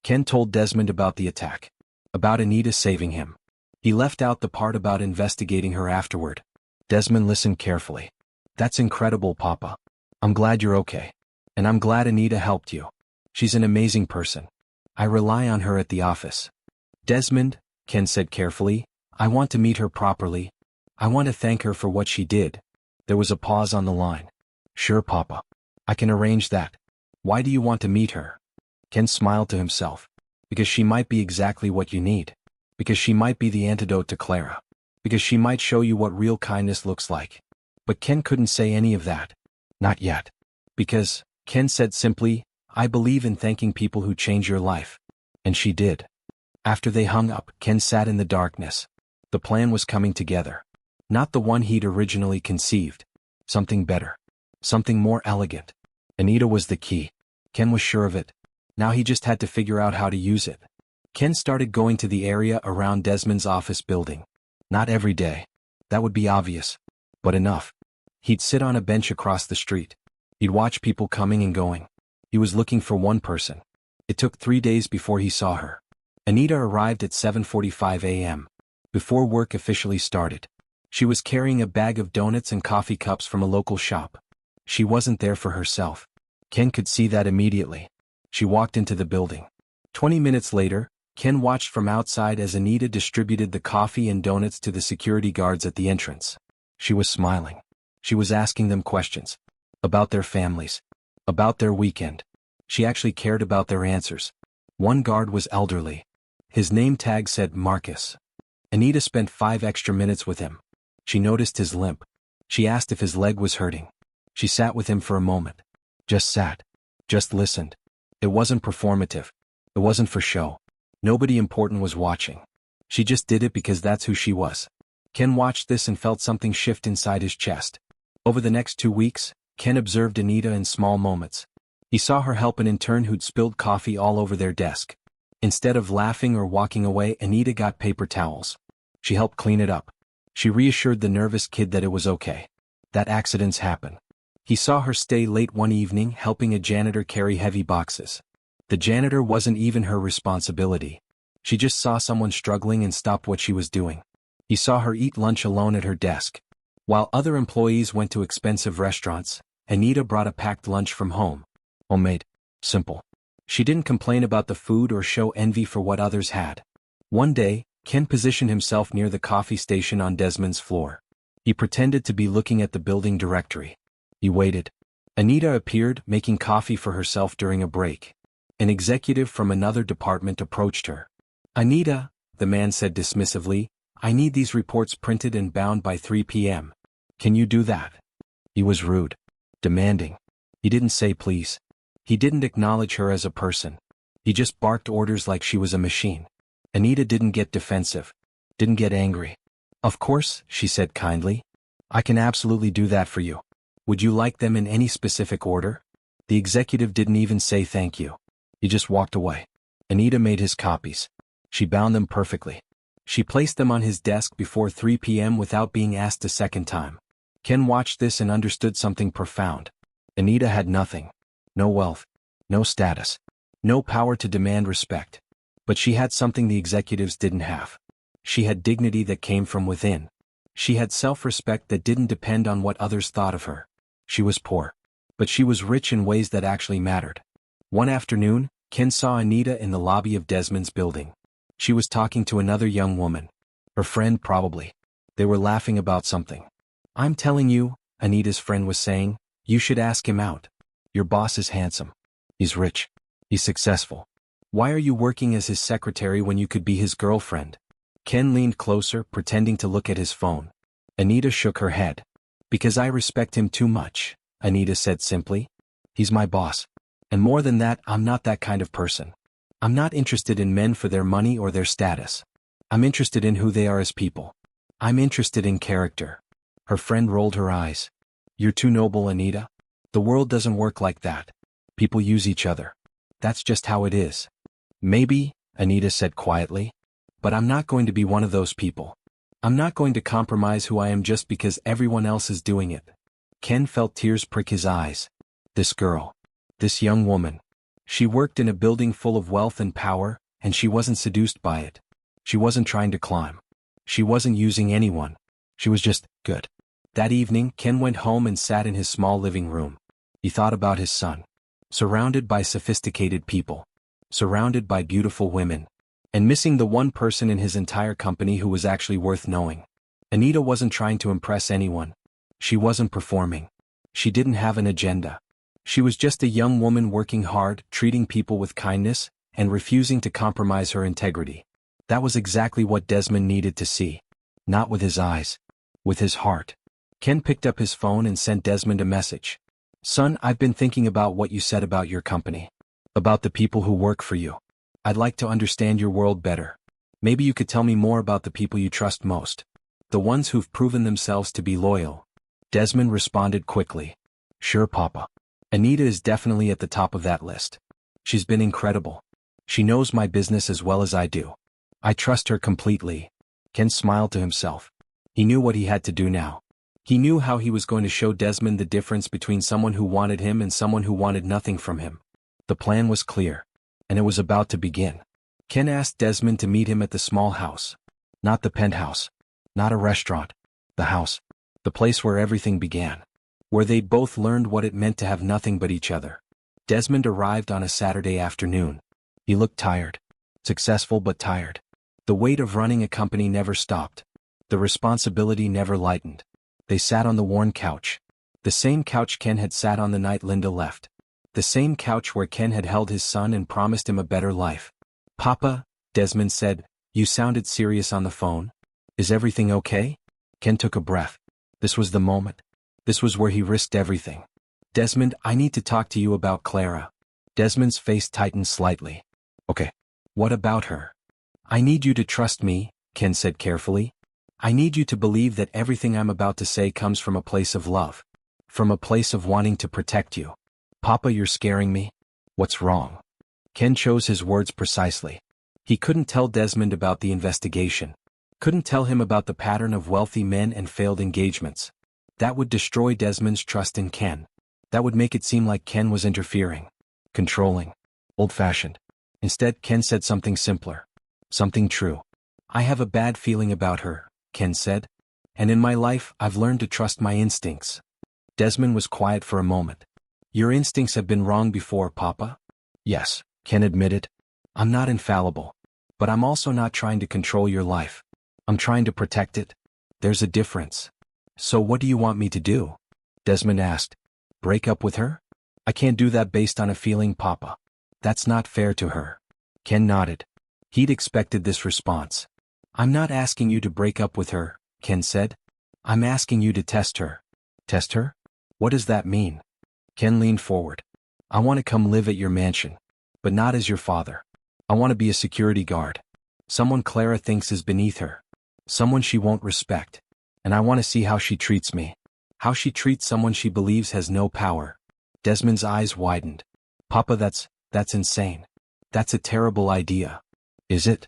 Ken told Desmond about the attack. About Anita saving him. He left out the part about investigating her afterward. Desmond listened carefully. That's incredible, Papa. I'm glad you're okay. And I'm glad Anita helped you. She's an amazing person. I rely on her at the office. Desmond, Ken said carefully, I want to meet her properly. I want to thank her for what she did. There was a pause on the line. Sure, Papa. I can arrange that. Why do you want to meet her? Ken smiled to himself. Because she might be exactly what you need. Because she might be the antidote to Clara. Because she might show you what real kindness looks like. But Ken couldn't say any of that. Not yet. Because, Ken said simply, I believe in thanking people who change your life. And she did. After they hung up, Ken sat in the darkness. The plan was coming together. Not the one he'd originally conceived. Something better. Something more elegant. Anita was the key. Ken was sure of it. Now he just had to figure out how to use it. Ken started going to the area around Desmond's office building. Not every day. That would be obvious. But enough. He'd sit on a bench across the street. He'd watch people coming and going. He was looking for one person. It took 3 days before he saw her. Anita arrived at 7:45 a.m. Before work officially started. She was carrying a bag of donuts and coffee cups from a local shop. She wasn't there for herself. Ken could see that immediately. She walked into the building. 20 minutes later, Ken watched from outside as Anita distributed the coffee and donuts to the security guards at the entrance. She was smiling. She was asking them questions. About their families. About their weekend. She actually cared about their answers. One guard was elderly. His name tag said Marcus. Anita spent 5 extra minutes with him. She noticed his limp. She asked if his leg was hurting. She sat with him for a moment. Just sat. Just listened. It wasn't performative. It wasn't for show. Nobody important was watching. She just did it because that's who she was. Ken watched this and felt something shift inside his chest. Over the next 2 weeks, Ken observed Anita in small moments. He saw her help an intern who'd spilled coffee all over their desk. Instead of laughing or walking away, Anita got paper towels. She helped clean it up. She reassured the nervous kid that it was okay. That accidents happen. He saw her stay late one evening helping a janitor carry heavy boxes. The janitor wasn't even her responsibility. She just saw someone struggling and stopped what she was doing. He saw her eat lunch alone at her desk. While other employees went to expensive restaurants, Anita brought a packed lunch from home. Homemade. Simple. She didn't complain about the food or show envy for what others had. One day, Ken positioned himself near the coffee station on Desmond's floor. He pretended to be looking at the building directory. He waited. Anita appeared, making coffee for herself during a break. An executive from another department approached her. Anita, the man said dismissively, I need these reports printed and bound by 3 p.m. Can you do that? He was rude. Demanding. He didn't say please. He didn't acknowledge her as a person. He just barked orders like she was a machine. Anita didn't get defensive. Didn't get angry. Of course, she said kindly. I can absolutely do that for you. Would you like them in any specific order? The executive didn't even say thank you. He just walked away. Anita made his copies. She bound them perfectly. She placed them on his desk before 3 p.m. without being asked a second time. Ken watched this and understood something profound. Anita had nothing. No wealth. No status. No power to demand respect. But she had something the executives didn't have. She had dignity that came from within. She had self-respect that didn't depend on what others thought of her. She was poor. But she was rich in ways that actually mattered. One afternoon, Ken saw Anita in the lobby of Desmond's building. She was talking to another young woman. Her friend probably. They were laughing about something. I'm telling you, Anita's friend was saying, you should ask him out. Your boss is handsome. He's rich. He's successful. Why are you working as his secretary when you could be his girlfriend? Ken leaned closer, pretending to look at his phone. Anita shook her head. Because I respect him too much, Anita said simply. He's my boss. And more than that, I'm not that kind of person. I'm not interested in men for their money or their status. I'm interested in who they are as people. I'm interested in character. Her friend rolled her eyes. You're too noble, Anita. The world doesn't work like that. People use each other. That's just how it is. Maybe, Anita said quietly. But I'm not going to be one of those people. I'm not going to compromise who I am just because everyone else is doing it. Ken felt tears prick his eyes. This girl. This young woman. She worked in a building full of wealth and power, and she wasn't seduced by it. She wasn't trying to climb. She wasn't using anyone. She was just good. That evening, Ken went home and sat in his small living room. He thought about his son. Surrounded by sophisticated people. Surrounded by beautiful women. And missing the one person in his entire company who was actually worth knowing. Anita wasn't trying to impress anyone. She wasn't performing. She didn't have an agenda. She was just a young woman working hard, treating people with kindness, and refusing to compromise her integrity. That was exactly what Desmond needed to see. Not with his eyes. With his heart. Ken picked up his phone and sent Desmond a message. Son, I've been thinking about what you said about your company. About the people who work for you. I'd like to understand your world better. Maybe you could tell me more about the people you trust most. The ones who've proven themselves to be loyal. Desmond responded quickly. Sure, Papa. Anita is definitely at the top of that list. She's been incredible. She knows my business as well as I do. I trust her completely. Ken smiled to himself. He knew what he had to do now. He knew how he was going to show Desmond the difference between someone who wanted him and someone who wanted nothing from him. The plan was clear. And it was about to begin. Ken asked Desmond to meet him at the small house. Not the penthouse. Not a restaurant. The house. The place where everything began. Where they'd both learned what it meant to have nothing but each other. Desmond arrived on a Saturday afternoon. He looked tired. Successful but tired. The weight of running a company never stopped. The responsibility never lightened. They sat on the worn couch. The same couch Ken had sat on the night Linda left. The same couch where Ken had held his son and promised him a better life. Papa, Desmond said, you sounded serious on the phone. Is everything okay? Ken took a breath. This was the moment. This was where he risked everything. Desmond, I need to talk to you about Clara. Desmond's face tightened slightly. Okay. What about her? I need you to trust me, Ken said carefully. I need you to believe that everything I'm about to say comes from a place of love. From a place of wanting to protect you. Papa, you're scaring me. What's wrong? Ken chose his words precisely. He couldn't tell Desmond about the investigation. Couldn't tell him about the pattern of wealthy men and failed engagements. That would destroy Desmond's trust in Ken. That would make it seem like Ken was interfering. Controlling. Old-fashioned. Instead, Ken said something simpler. Something true. I have a bad feeling about her, Ken said. And in my life, I've learned to trust my instincts. Desmond was quiet for a moment. Your instincts have been wrong before, Papa? Yes, Ken admitted. I'm not infallible. But I'm also not trying to control your life. I'm trying to protect it. There's a difference. So what do you want me to do? Desmond asked. Break up with her? I can't do that based on a feeling, Papa. That's not fair to her. Ken nodded. He'd expected this response. I'm not asking you to break up with her, Ken said. I'm asking you to test her. Test her? What does that mean? Ken leaned forward. I want to come live at your mansion. But not as your father. I want to be a security guard. Someone Clara thinks is beneath her. Someone she won't respect. And I want to see how she treats me. How she treats someone she believes has no power. Desmond's eyes widened. Papa, that's insane. That's a terrible idea. Is it?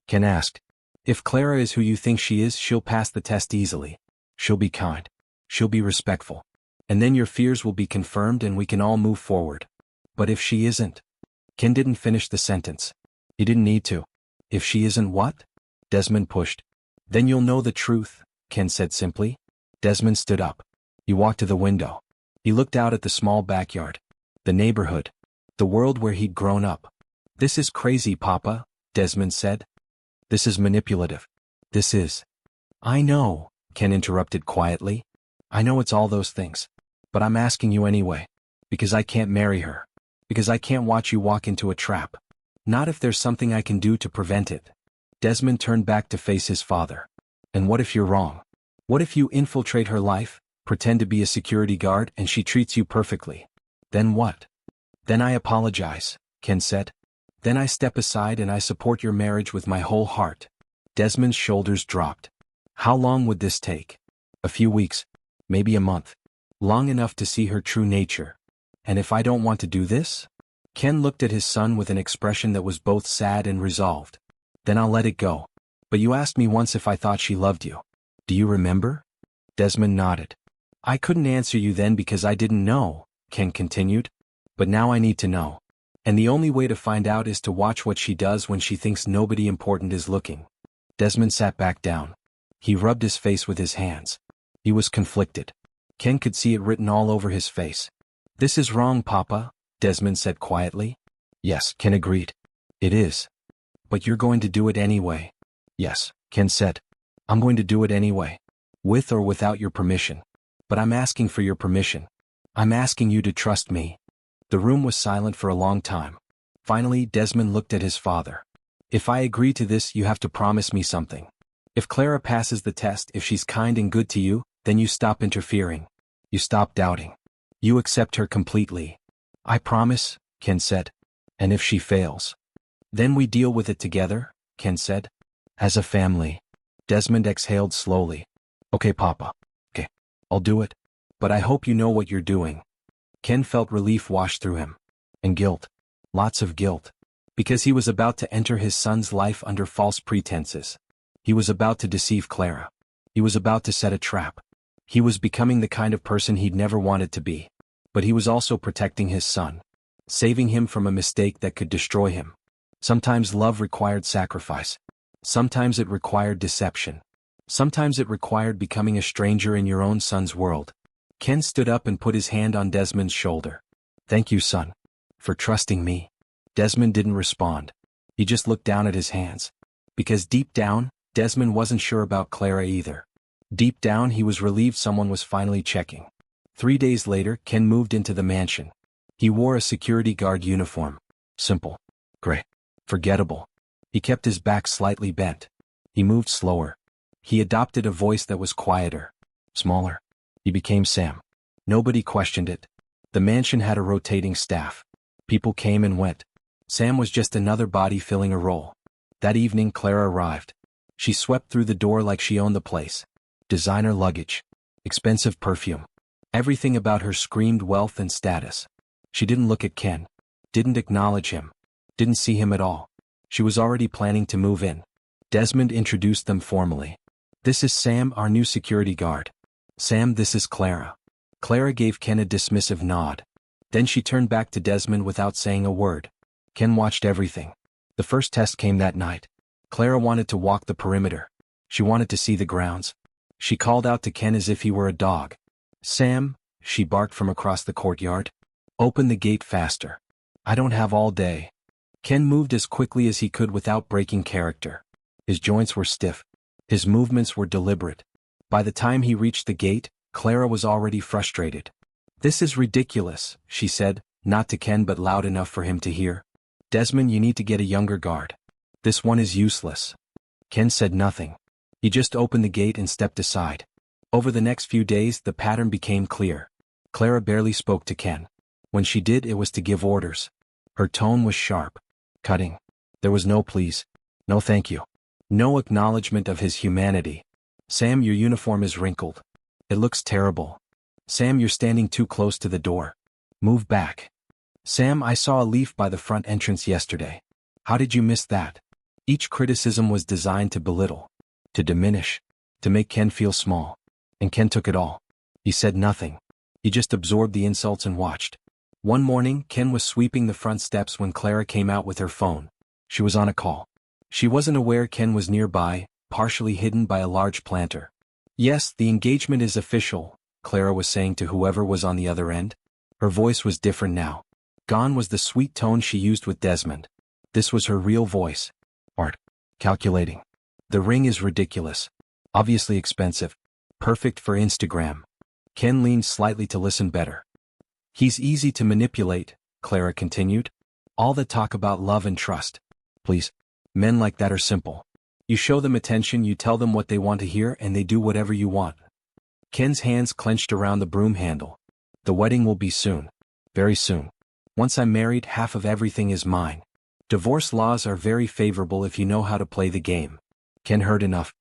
Ken asked. If Clara is who you think she is, she'll pass the test easily. She'll be kind. She'll be respectful. And then your fears will be confirmed and we can all move forward. But if she isn't? Ken didn't finish the sentence. He didn't need to. If she isn't what? Desmond pushed. Then you'll know the truth, Ken said simply. Desmond stood up. He walked to the window. He looked out at the small backyard. The neighborhood. The world where he'd grown up. This is crazy, Papa, Desmond said. This is manipulative. This is. I know, Ken interrupted quietly. I know it's all those things. But I'm asking you anyway. Because I can't marry her. Because I can't watch you walk into a trap. Not if there's something I can do to prevent it. Desmond turned back to face his father. And what if you're wrong? What if you infiltrate her life, pretend to be a security guard, and she treats you perfectly? Then what? Then I apologize, Ken said. Then I step aside and I support your marriage with my whole heart. Desmond's shoulders dropped. How long would this take? A few weeks. Maybe a month. Long enough to see her true nature. And if I don't want to do this? Ken looked at his son with an expression that was both sad and resolved. Then I'll let it go. But you asked me once if I thought she loved you. Do you remember? Desmond nodded. I couldn't answer you then because I didn't know, Ken continued. But now I need to know. And the only way to find out is to watch what she does when she thinks nobody important is looking. Desmond sat back down. He rubbed his face with his hands. He was conflicted. Ken could see it written all over his face. "This is wrong, Papa," Desmond said quietly. "Yes," Ken agreed. "It is. But you're going to do it anyway." "Yes," Ken said. "I'm going to do it anyway. With or without your permission. But I'm asking for your permission. I'm asking you to trust me." The room was silent for a long time. Finally, Desmond looked at his father. "If I agree to this, you have to promise me something. If Clara passes the test, if she's kind and good to you, then you stop interfering. You stop doubting. You accept her completely." "I promise," Ken said. "And if she fails?" "Then we deal with it together," Ken said. "As a family." Desmond exhaled slowly. "Okay, Papa. Okay, I'll do it. But I hope you know what you're doing." Ken felt relief wash through him. And guilt. Lots of guilt. Because he was about to enter his son's life under false pretenses. He was about to deceive Clara. He was about to set a trap. He was becoming the kind of person he'd never wanted to be. But he was also protecting his son. Saving him from a mistake that could destroy him. Sometimes love required sacrifice. Sometimes it required deception. Sometimes it required becoming a stranger in your own son's world. Ken stood up and put his hand on Desmond's shoulder. "Thank you, son. For trusting me." Desmond didn't respond. He just looked down at his hands. Because deep down, Desmond wasn't sure about Clara either. Deep down he was relieved someone was finally checking. 3 days later, Ken moved into the mansion. He wore a security guard uniform. Simple. Gray. Forgettable. He kept his back slightly bent. He moved slower. He adopted a voice that was quieter. Smaller. He became Sam. Nobody questioned it. The mansion had a rotating staff. People came and went. Sam was just another body filling a role. That evening Clara arrived. She swept through the door like she owned the place. Designer luggage. Expensive perfume. Everything about her screamed wealth and status. She didn't look at Ken. Didn't acknowledge him. Didn't see him at all. She was already planning to move in. Desmond introduced them formally. "This is Sam, our new security guard. Sam, this is Clara." Clara gave Ken a dismissive nod. Then she turned back to Desmond without saying a word. Ken watched everything. The first test came that night. Clara wanted to walk the perimeter. She wanted to see the grounds. She called out to Ken as if he were a dog. "Sam," she barked from across the courtyard. "Open the gate faster. I don't have all day." Ken moved as quickly as he could without breaking character. His joints were stiff. His movements were deliberate. By the time he reached the gate, Clara was already frustrated. "This is ridiculous," she said, not to Ken but loud enough for him to hear. "Desmond, you need to get a younger guard. This one is useless." Ken said nothing. He just opened the gate and stepped aside. Over the next few days, the pattern became clear. Clara barely spoke to Ken. When she did, it was to give orders. Her tone was sharp. Cutting. There was no please. No thank you. No acknowledgement of his humanity. "Sam, your uniform is wrinkled. It looks terrible. Sam, you're standing too close to the door. Move back. Sam, I saw a leaf by the front entrance yesterday. How did you miss that?" Each criticism was designed to belittle, to diminish, to make Ken feel small. And Ken took it all. He said nothing. He just absorbed the insults and watched. One morning, Ken was sweeping the front steps when Clara came out with her phone. She was on a call. She wasn't aware Ken was nearby, partially hidden by a large planter. "Yes, the engagement is official," Clara was saying to whoever was on the other end. Her voice was different now. Gone was the sweet tone she used with Desmond. This was her real voice. Art. Calculating. "The ring is ridiculous. Obviously expensive. Perfect for Instagram." Ken leaned slightly to listen better. "He's easy to manipulate," Clara continued. "All the talk about love and trust. Please. Men like that are simple. You show them attention, you tell them what they want to hear, and they do whatever you want." Ken's hands clenched around the broom handle. "The wedding will be soon. Very soon. Once I'm married, half of everything is mine. Divorce laws are very favorable if you know how to play the game." Ken heard enough.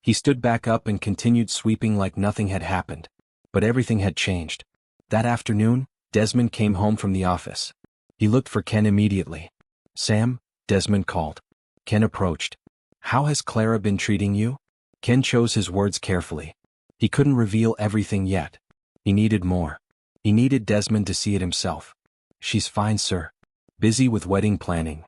He stood back up and continued sweeping like nothing had happened. But everything had changed. That afternoon, Desmond came home from the office. He looked for Ken immediately. "Sam," Desmond called. Ken approached. "How has Clara been treating you?" Ken chose his words carefully. He couldn't reveal everything yet. He needed more. He needed Desmond to see it himself. "She's fine, sir. Busy with wedding planning."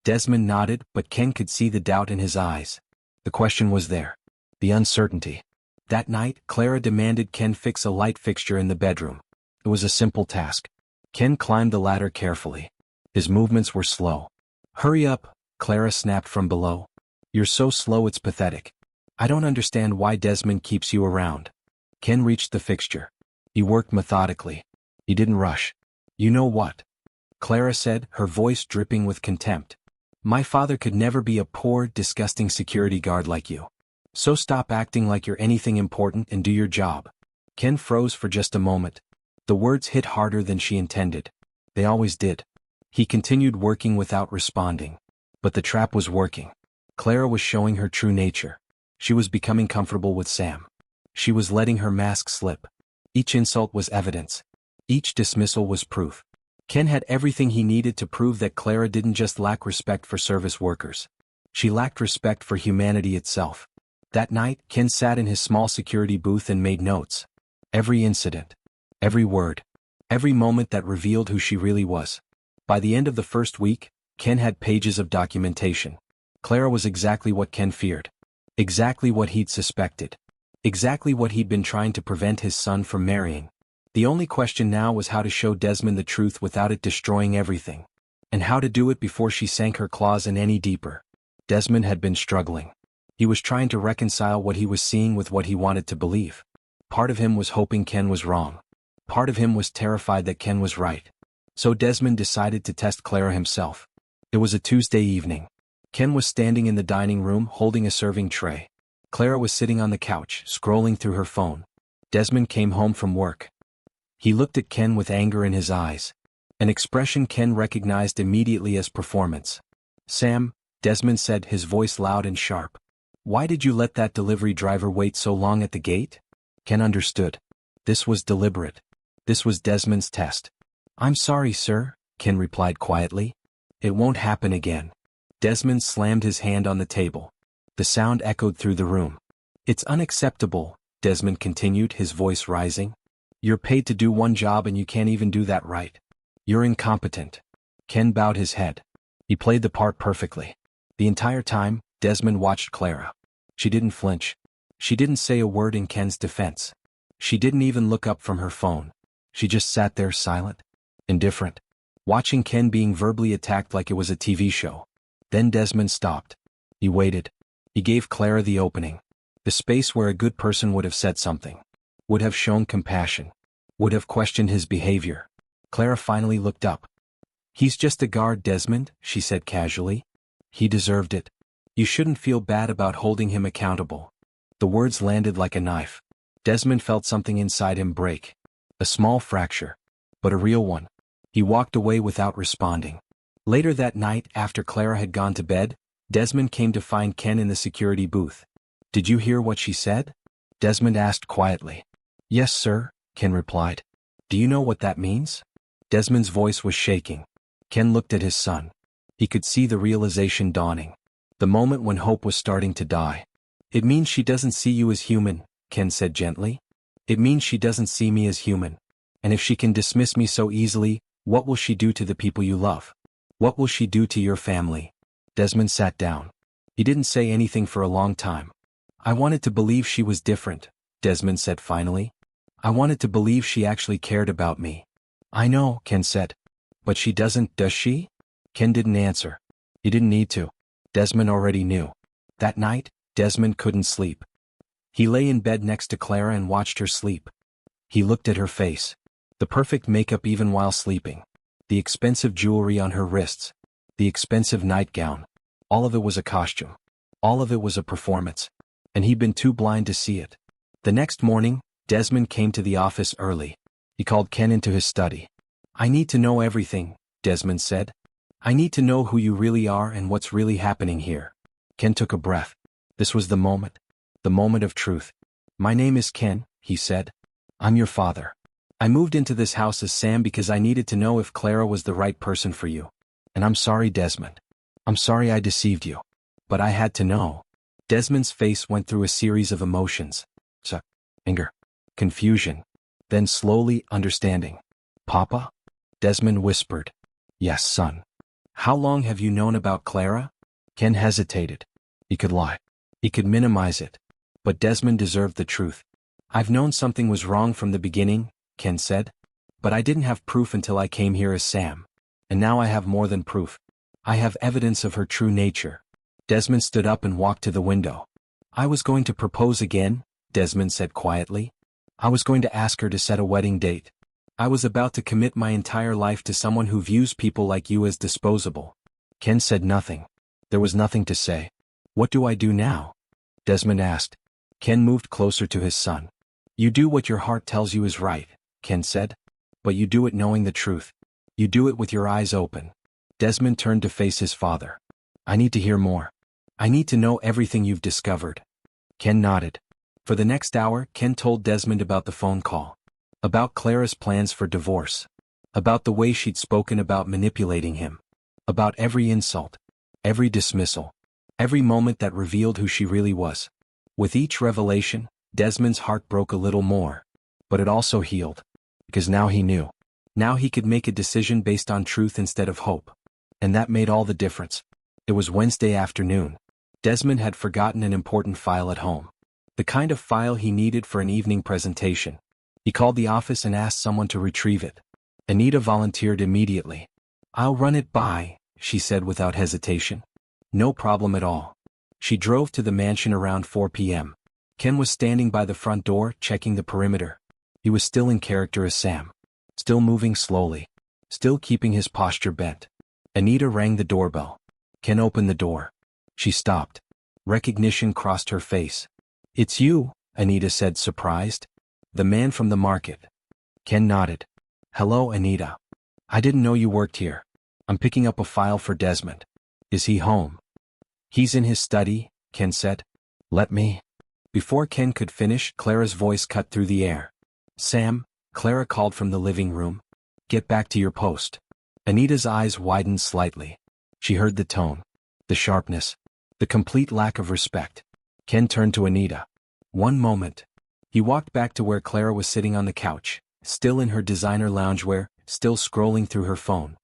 Desmond nodded, but Ken could see the doubt in his eyes. The question was there. The uncertainty. That night, Clara demanded Ken fix a light fixture in the bedroom. It was a simple task. Ken climbed the ladder carefully. His movements were slow. "Hurry up," Clara snapped from below. "You're so slow it's pathetic. I don't understand why Desmond keeps you around." Ken reached the fixture. He worked methodically. He didn't rush. "You know what?" Clara said, her voice dripping with contempt. "My father could never be a poor, disgusting security guard like you. So stop acting like you're anything important and do your job." Ken froze for just a moment. The words hit harder than she intended. They always did. He continued working without responding. But the trap was working. Clara was showing her true nature. She was becoming comfortable with Sam. She was letting her mask slip. Each insult was evidence. Each dismissal was proof. Ken had everything he needed to prove that Clara didn't just lack respect for service workers. She lacked respect for humanity itself. That night, Ken sat in his small security booth and made notes. Every incident. Every word. Every moment that revealed who she really was. By the end of the first week, Ken had pages of documentation. Clara was exactly what Ken feared. Exactly what he'd suspected. Exactly what he'd been trying to prevent his son from marrying. The only question now was how to show Desmond the truth without it destroying everything. And how to do it before she sank her claws in any deeper. Desmond had been struggling. He was trying to reconcile what he was seeing with what he wanted to believe. Part of him was hoping Ken was wrong. Part of him was terrified that Ken was right. So Desmond decided to test Clara himself. It was a Tuesday evening. Ken was standing in the dining room holding a serving tray. Clara was sitting on the couch, scrolling through her phone. Desmond came home from work. He looked at Ken with anger in his eyes. An expression Ken recognized immediately as performance. "Sam," Desmond said, his voice loud and sharp. "Why did you let that delivery driver wait so long at the gate?" Ken understood. This was deliberate. This was Desmond's test. "I'm sorry, sir," Ken replied quietly. "It won't happen again." Desmond slammed his hand on the table. The sound echoed through the room. "It's unacceptable," Desmond continued, his voice rising. "You're paid to do one job and you can't even do that right. You're incompetent." Ken bowed his head. He played the part perfectly. The entire time, Desmond watched Clara. She didn't flinch. She didn't say a word in Ken's defense. She didn't even look up from her phone. She just sat there silent, indifferent, watching Ken being verbally attacked like it was a TV show. Then Desmond stopped. He waited. He gave Clara the opening. The space where a good person would have said something. Would have shown compassion. Would have questioned his behavior. Clara finally looked up. "He's just a guard, Desmond," she said casually. "He deserved it. You shouldn't feel bad about holding him accountable." The words landed like a knife. Desmond felt something inside him break. A small fracture. But a real one. He walked away without responding. Later that night, after Clara had gone to bed, Desmond came to find Ken in the security booth. "Did you hear what she said?" Desmond asked quietly. "Yes, sir," Ken replied. "Do you know what that means?" Desmond's voice was shaking. Ken looked at his son. He could see the realization dawning. The moment when hope was starting to die. "It means she doesn't see you as human," Ken said gently. "It means she doesn't see me as human. And if she can dismiss me so easily, what will she do to the people you love? What will she do to your family?" Desmond sat down. He didn't say anything for a long time. "I wanted to believe she was different," Desmond said finally. "I wanted to believe she actually cared about me." "I know," Ken said. "But she doesn't, does she?" Ken didn't answer. He didn't need to. Desmond already knew. That night, Desmond couldn't sleep. He lay in bed next to Clara and watched her sleep. He looked at her face. The perfect makeup even while sleeping. The expensive jewelry on her wrists. The expensive nightgown. All of it was a costume. All of it was a performance. And he'd been too blind to see it. The next morning, Desmond came to the office early. He called Ken into his study. "I need to know everything," Desmond said. "I need to know who you really are and what's really happening here." Ken took a breath. This was the moment. The moment of truth. "My name is Ken," he said. "I'm your father. I moved into this house as Sam because I needed to know if Clara was the right person for you. And I'm sorry, Desmond. I'm sorry I deceived you. But I had to know." Desmond's face went through a series of emotions. Anger. Confusion. Then slowly, understanding. "Papa?" Desmond whispered. "Yes, son." "How long have you known about Clara?" Ken hesitated. He could lie. He could minimize it. But Desmond deserved the truth. I've known something was wrong from the beginning, Ken said. But I didn't have proof until I came here as Sam. And now I have more than proof. I have evidence of her true nature. Desmond stood up and walked to the window. I was going to propose again, Desmond said quietly. I was going to ask her to set a wedding date. I was about to commit my entire life to someone who views people like you as disposable. Ken said nothing. There was nothing to say. What do I do now? Desmond asked. Ken moved closer to his son. You do what your heart tells you is right, Ken said. But you do it knowing the truth. You do it with your eyes open. Desmond turned to face his father. I need to hear more. I need to know everything you've discovered. Ken nodded. For the next hour, Ken told Desmond about the phone call. About Clara's plans for divorce. About the way she'd spoken about manipulating him. About every insult. Every dismissal. Every moment that revealed who she really was. With each revelation, Desmond's heart broke a little more. But it also healed. Because now he knew. Now he could make a decision based on truth instead of hope. And that made all the difference. It was Wednesday afternoon. Desmond had forgotten an important file at home. The kind of file he needed for an evening presentation. He called the office and asked someone to retrieve it. Anita volunteered immediately. I'll run it by, she said without hesitation. No problem at all. She drove to the mansion around 4 p.m. Ken was standing by the front door, checking the perimeter. He was still in character as Sam. Still moving slowly. Still keeping his posture bent. Anita rang the doorbell. Ken opened the door. She stopped. Recognition crossed her face. It's you, Anita said, surprised. The man from the market. Ken nodded. Hello, Anita. I didn't know you worked here. I'm picking up a file for Desmond. Is he home? He's in his study, Ken said. Let me. Before Ken could finish, Clara's voice cut through the air. Sam, Clara called from the living room. Get back to your post. Anita's eyes widened slightly. She heard the tone. The sharpness. The complete lack of respect. Ken turned to Anita. One moment. He walked back to where Clara was sitting on the couch, still in her designer loungewear, still scrolling through her phone.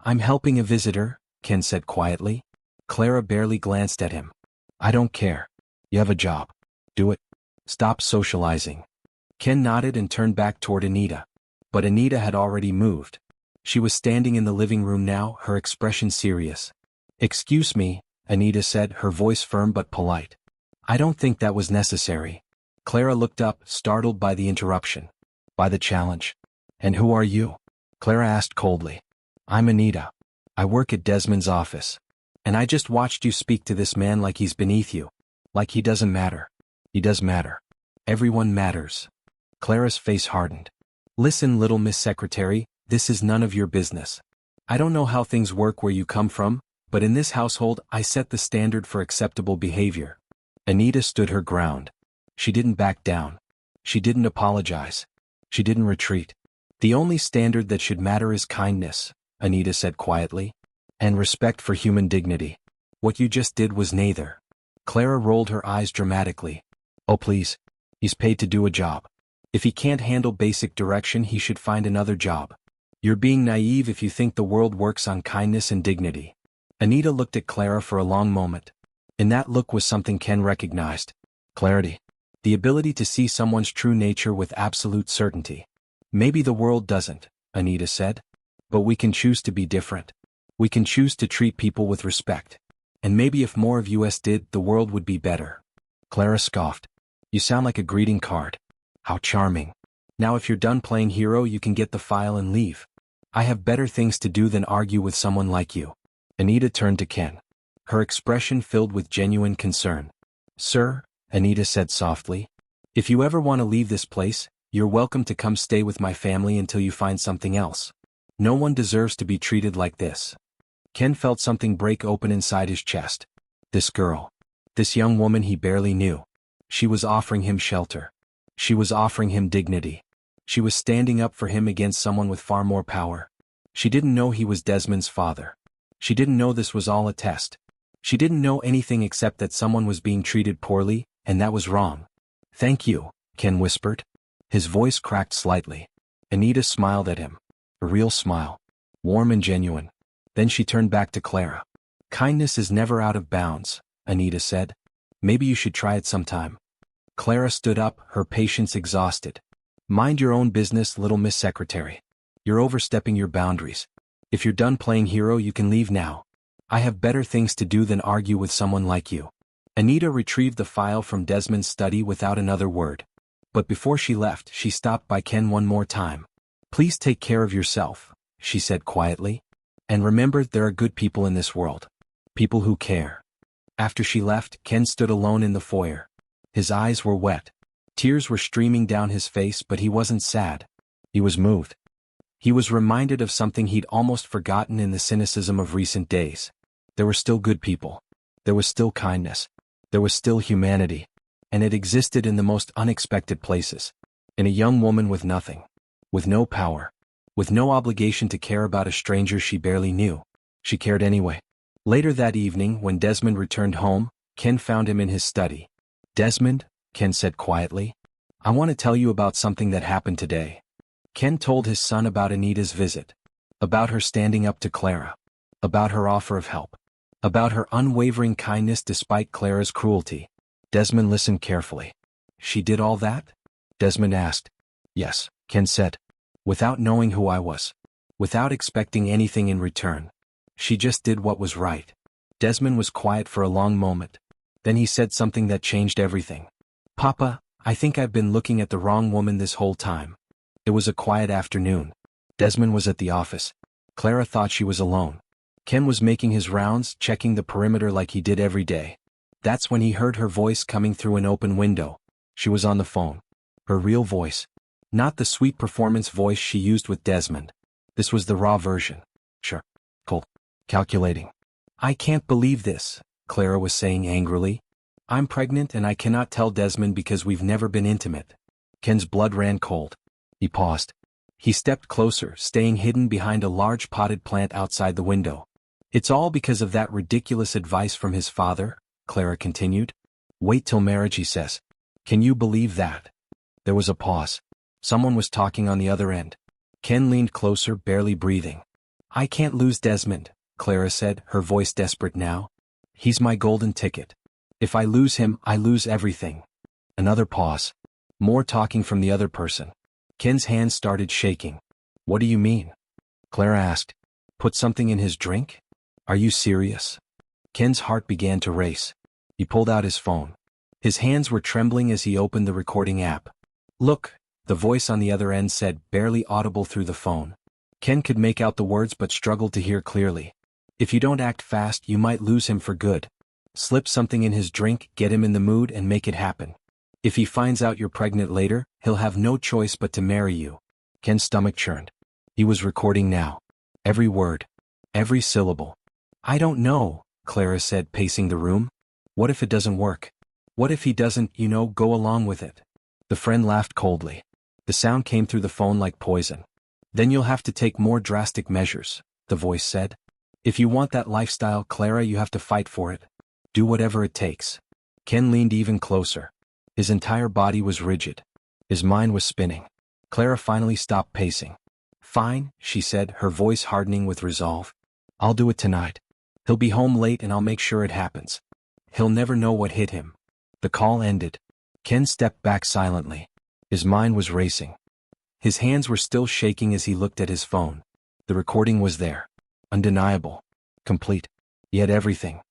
I'm helping a visitor, Ken said quietly. Clara barely glanced at him. I don't care. You have a job. Do it. Stop socializing. Ken nodded and turned back toward Anita. But Anita had already moved. She was standing in the living room now, her expression serious. Excuse me, Anita said, her voice firm but polite. I don't think that was necessary. Clara looked up, startled by the interruption. By the challenge. And who are you? Clara asked coldly. I'm Anita. I work at Desmond's office. And I just watched you speak to this man like he's beneath you. Like he doesn't matter. He does matter. Everyone matters. Clara's face hardened. Listen, little Miss Secretary, this is none of your business. I don't know how things work where you come from, but in this household I set the standard for acceptable behavior. Anita stood her ground. She didn't back down. She didn't apologize. She didn't retreat. The only standard that should matter is kindness, Anita said quietly. And respect for human dignity. What you just did was neither. Clara rolled her eyes dramatically. Oh please. He's paid to do a job. If he can't handle basic direction, he should find another job. You're being naive if you think the world works on kindness and dignity. Anita looked at Clara for a long moment. In that look was something Ken recognized. Clarity. The ability to see someone's true nature with absolute certainty. Maybe the world doesn't, Anita said. But we can choose to be different. We can choose to treat people with respect. And maybe if more of us did, the world would be better. Clara scoffed. You sound like a greeting card. How charming. Now if you're done playing hero, you can get the file and leave. I have better things to do than argue with someone like you. Anita turned to Ken. Her expression filled with genuine concern. Sir, Anita said softly, if you ever want to leave this place, you're welcome to come stay with my family until you find something else. No one deserves to be treated like this. Ken felt something break open inside his chest. This girl. This young woman he barely knew. She was offering him shelter. She was offering him dignity. She was standing up for him against someone with far more power. She didn't know he was Desmond's father. She didn't know this was all a test. She didn't know anything except that someone was being treated poorly, and that was wrong. Thank you, Ken whispered. His voice cracked slightly. Anita smiled at him. A real smile. Warm and genuine. Then she turned back to Clara. Kindness is never out of bounds, Anita said. Maybe you should try it sometime. Clara stood up, her patience exhausted. Mind your own business, little Miss Secretary. You're overstepping your boundaries. If you're done playing hero, you can leave now. I have better things to do than argue with someone like you. Anita retrieved the file from Desmond's study without another word. But before she left, she stopped by Ken one more time. Please take care of yourself, she said quietly. And remember, there are good people in this world. People who care. After she left, Ken stood alone in the foyer. His eyes were wet. Tears were streaming down his face, but he wasn't sad. He was moved. He was reminded of something he'd almost forgotten in the cynicism of recent days. There were still good people. There was still kindness. There was still humanity. And it existed in the most unexpected places. In a young woman with nothing. With no power. With no obligation to care about a stranger she barely knew. She cared anyway. Later that evening, when Desmond returned home, Ken found him in his study. Desmond, Ken said quietly, I want to tell you about something that happened today. Ken told his son about Anita's visit. About her standing up to Clara. About her offer of help. About her unwavering kindness despite Clara's cruelty. Desmond listened carefully. She did all that? Desmond asked. Yes, Ken said. Without knowing who I was. Without expecting anything in return. She just did what was right. Desmond was quiet for a long moment. Then he said something that changed everything. Papa, I think I've been looking at the wrong woman this whole time. It was a quiet afternoon. Desmond was at the office. Clara thought she was alone. Ken was making his rounds, checking the perimeter like he did every day. That's when he heard her voice coming through an open window. She was on the phone. Her real voice. Not the sweet performance voice she used with Desmond. This was the raw version. Sure. Cool. Calculating. I can't believe this, Clara was saying angrily. I'm pregnant and I cannot tell Desmond because we've never been intimate. Ken's blood ran cold. He paused. He stepped closer, staying hidden behind a large potted plant outside the window. It's all because of that ridiculous advice from his father, Clara continued. Wait till marriage, he says. Can you believe that? There was a pause. Someone was talking on the other end. Ken leaned closer, barely breathing. I can't lose Desmond, Clara said, her voice desperate now. He's my golden ticket. If I lose him, I lose everything. Another pause. More talking from the other person. Ken's hands started shaking. What do you mean? Clara asked. Put something in his drink? Are you serious? Ken's heart began to race. He pulled out his phone. His hands were trembling as he opened the recording app. Look, the voice on the other end said, barely audible through the phone. Ken could make out the words but struggled to hear clearly. If you don't act fast, you might lose him for good. Slip something in his drink, get him in the mood and make it happen. If he finds out you're pregnant later, he'll have no choice but to marry you. Ken's stomach churned. He was recording now. Every word. Every syllable. I don't know, Clara said, pacing the room. What if it doesn't work? What if he doesn't, go along with it? The friend laughed coldly. The sound came through the phone like poison. Then you'll have to take more drastic measures, the voice said. If you want that lifestyle, Clara, you have to fight for it. Do whatever it takes. Ken leaned even closer. His entire body was rigid. His mind was spinning. Clara finally stopped pacing. Fine, she said, her voice hardening with resolve. I'll do it tonight. He'll be home late and I'll make sure it happens. He'll never know what hit him. The call ended. Ken stepped back silently. His mind was racing. His hands were still shaking as he looked at his phone. The recording was there. Undeniable. Complete. He had everything.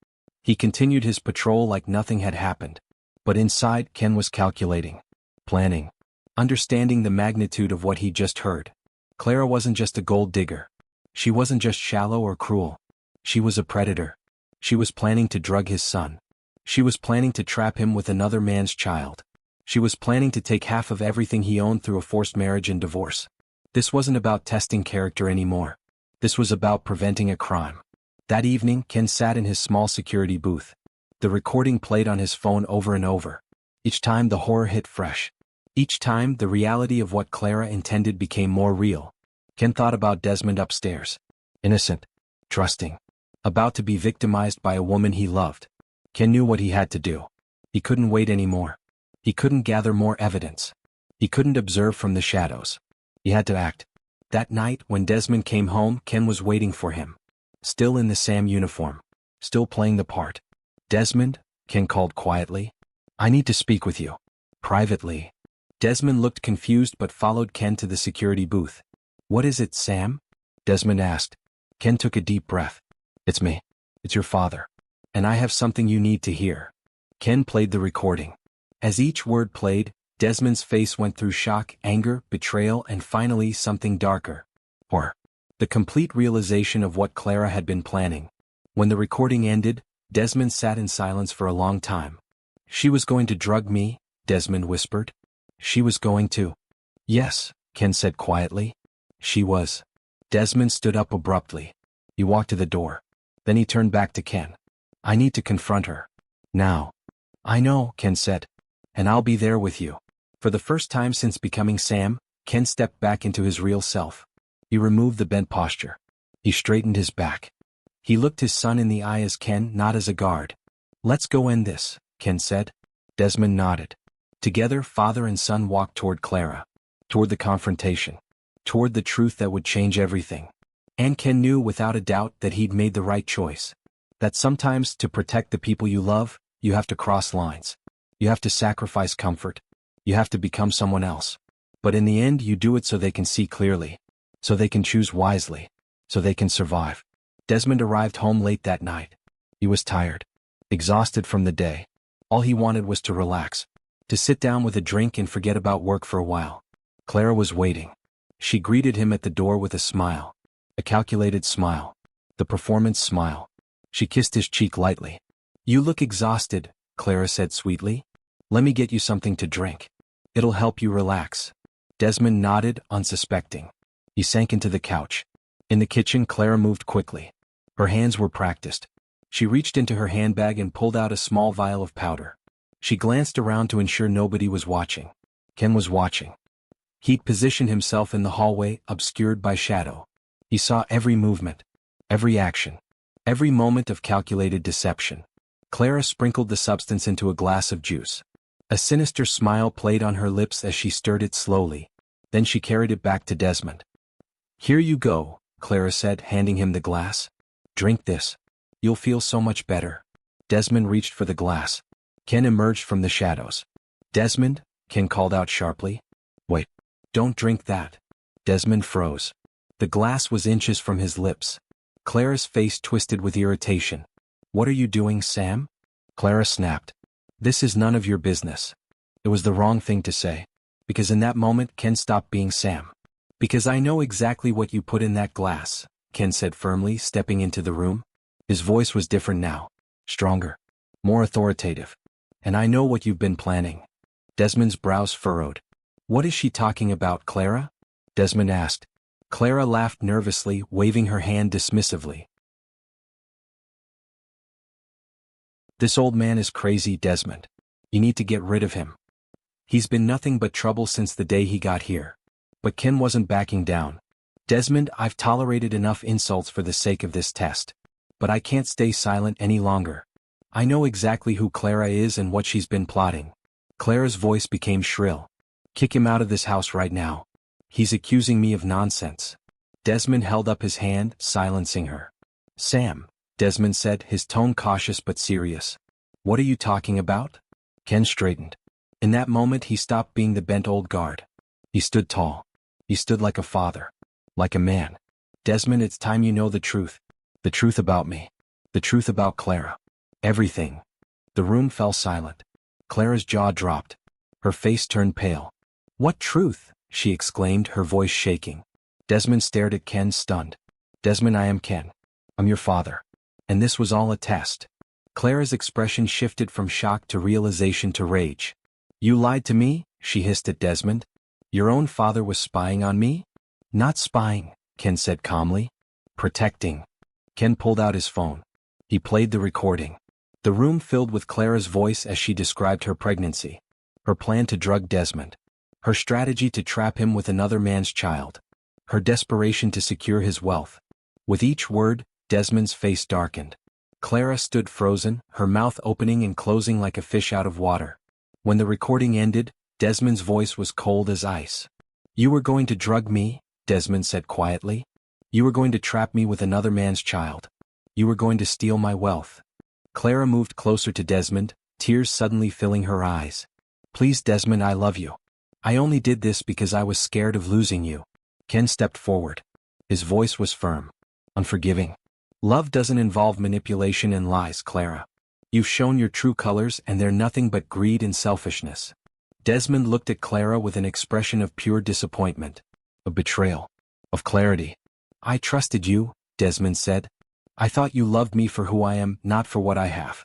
He continued his patrol like nothing had happened. But inside, Ken was calculating. Planning. Understanding the magnitude of what he'd just heard. Clara wasn't just a gold digger. She wasn't just shallow or cruel. She was a predator. She was planning to drug his son. She was planning to trap him with another man's child. She was planning to take half of everything he owned through a forced marriage and divorce. This wasn't about testing character anymore. This was about preventing a crime. That evening, Ken sat in his small security booth. The recording played on his phone over and over. Each time the horror hit fresh. Each time the reality of what Clara intended became more real. Ken thought about Desmond upstairs. Innocent. Trusting. About to be victimized by a woman he loved. Ken knew what he had to do. He couldn't wait anymore. He couldn't gather more evidence. He couldn't observe from the shadows. He had to act. That night, when Desmond came home, Ken was waiting for him. Still in the Sam uniform. Still playing the part. Desmond, Ken called quietly. I need to speak with you. Privately. Desmond looked confused but followed Ken to the security booth. What is it, Sam? Desmond asked. Ken took a deep breath. It's me. It's your father. And I have something you need to hear. Ken played the recording. As each word played, Desmond's face went through shock, anger, betrayal, and finally something darker. Horror. The complete realization of what Clara had been planning. When the recording ended, Desmond sat in silence for a long time. She was going to drug me, Desmond whispered. She was going to. Yes, Ken said quietly. She was. Desmond stood up abruptly. He walked to the door. Then he turned back to Ken. I need to confront her. Now. I know, Ken said. And I'll be there with you. For the first time since becoming Sam, Ken stepped back into his real self. He removed the bent posture. He straightened his back. He looked his son in the eye as Ken, not as a guard. Let's go end this, Ken said. Desmond nodded. Together, father and son walked toward Clara. Toward the confrontation. Toward the truth that would change everything. And Ken knew without a doubt that he'd made the right choice. That sometimes, to protect the people you love, you have to cross lines. You have to sacrifice comfort. You have to become someone else. But in the end, you do it so they can see clearly. So they can choose wisely. So they can survive. Desmond arrived home late that night. He was tired. Exhausted from the day. All he wanted was to relax. To sit down with a drink and forget about work for a while. Clara was waiting. She greeted him at the door with a smile. A calculated smile. The performance smile. She kissed his cheek lightly. You look exhausted, Clara said sweetly. Let me get you something to drink. It'll help you relax. Desmond nodded, unsuspecting. He sank into the couch. In the kitchen, Clara moved quickly. Her hands were practiced. She reached into her handbag and pulled out a small vial of powder. She glanced around to ensure nobody was watching. Ken was watching. He'd positioned himself in the hallway, obscured by shadow. He saw every movement, every action, every moment of calculated deception. Clara sprinkled the substance into a glass of juice. A sinister smile played on her lips as she stirred it slowly. Then she carried it back to Desmond. Here you go, Clara said, handing him the glass. Drink this. You'll feel so much better. Desmond reached for the glass. Ken emerged from the shadows. Desmond, Ken called out sharply. Wait. Don't drink that. Desmond froze. The glass was inches from his lips. Clara's face twisted with irritation. What are you doing, Sam? Clara snapped. This is none of your business. It was the wrong thing to say. Because in that moment, Ken stopped being Sam. Because I know exactly what you put in that glass, Ken said firmly, stepping into the room. His voice was different now. Stronger. More authoritative. And I know what you've been planning. Desmond's brows furrowed. What is she talking about, Clara? Desmond asked. Clara laughed nervously, waving her hand dismissively. This old man is crazy, Desmond. You need to get rid of him. He's been nothing but trouble since the day he got here. But Ken wasn't backing down. Desmond, I've tolerated enough insults for the sake of this test. But I can't stay silent any longer. I know exactly who Clara is and what she's been plotting. Clara's voice became shrill. Kick him out of this house right now. He's accusing me of nonsense. Desmond held up his hand, silencing her. Sam, Desmond said, his tone cautious but serious. What are you talking about? Ken straightened. In that moment he stopped being the bent old guard. He stood tall. He stood like a father. Like a man. Desmond, it's time you know the truth. The truth about me. The truth about Clara. Everything. The room fell silent. Clara's jaw dropped. Her face turned pale. What truth? She exclaimed, her voice shaking. Desmond stared at Ken, stunned. Desmond, I am Ken. I'm your father. And this was all a test. Clara's expression shifted from shock to realization to rage. You lied to me? She hissed at Desmond. Your own father was spying on me? Not spying, Ken said calmly. Protecting. Ken pulled out his phone. He played the recording. The room filled with Clara's voice as she described her pregnancy. Her plan to drug Desmond. Her strategy to trap him with another man's child. Her desperation to secure his wealth. With each word, Desmond's face darkened. Clara stood frozen, her mouth opening and closing like a fish out of water. When the recording ended, Desmond's voice was cold as ice. You were going to drug me, Desmond said quietly. You were going to trap me with another man's child. You were going to steal my wealth. Clara moved closer to Desmond, tears suddenly filling her eyes. Please, Desmond, I love you. I only did this because I was scared of losing you. Ken stepped forward. His voice was firm, unforgiving. Love doesn't involve manipulation and lies, Clara. You've shown your true colors and they're nothing but greed and selfishness. Desmond looked at Clara with an expression of pure disappointment, of betrayal, of clarity. I trusted you, Desmond said. I thought you loved me for who I am, not for what I have.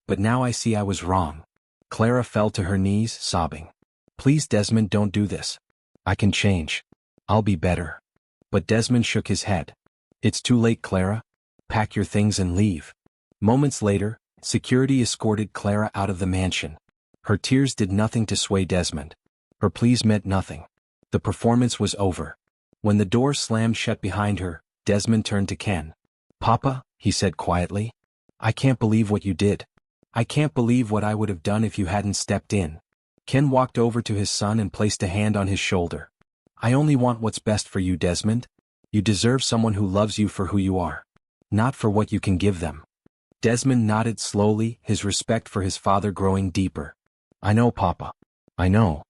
But now I see I was wrong. Clara fell to her knees, sobbing. Please, Desmond, don't do this. I can change. I'll be better. But Desmond shook his head. It's too late, Clara. Pack your things and leave. Moments later, security escorted Clara out of the mansion. Her tears did nothing to sway Desmond. Her pleas meant nothing. The performance was over. When the door slammed shut behind her, Desmond turned to Ken. Papa, he said quietly. I can't believe what you did. I can't believe what I would have done if you hadn't stepped in. Ken walked over to his son and placed a hand on his shoulder. I only want what's best for you, Desmond. You deserve someone who loves you for who you are, not for what you can give them. Desmond nodded slowly, his respect for his father growing deeper. I know, Papa. I know.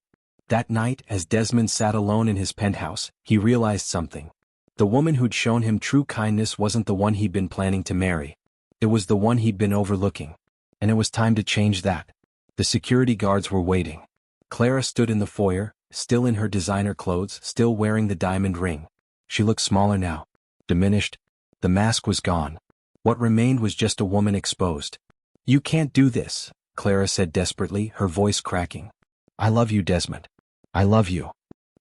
That night, as Desmond sat alone in his penthouse, he realized something. The woman who'd shown him true kindness wasn't the one he'd been planning to marry. It was the one he'd been overlooking. And it was time to change that. The security guards were waiting. Clara stood in the foyer, still in her designer clothes, still wearing the diamond ring. She looked smaller now, diminished. The mask was gone. What remained was just a woman exposed. You can't do this, Clara said desperately, her voice cracking. I love you, Desmond. I love you.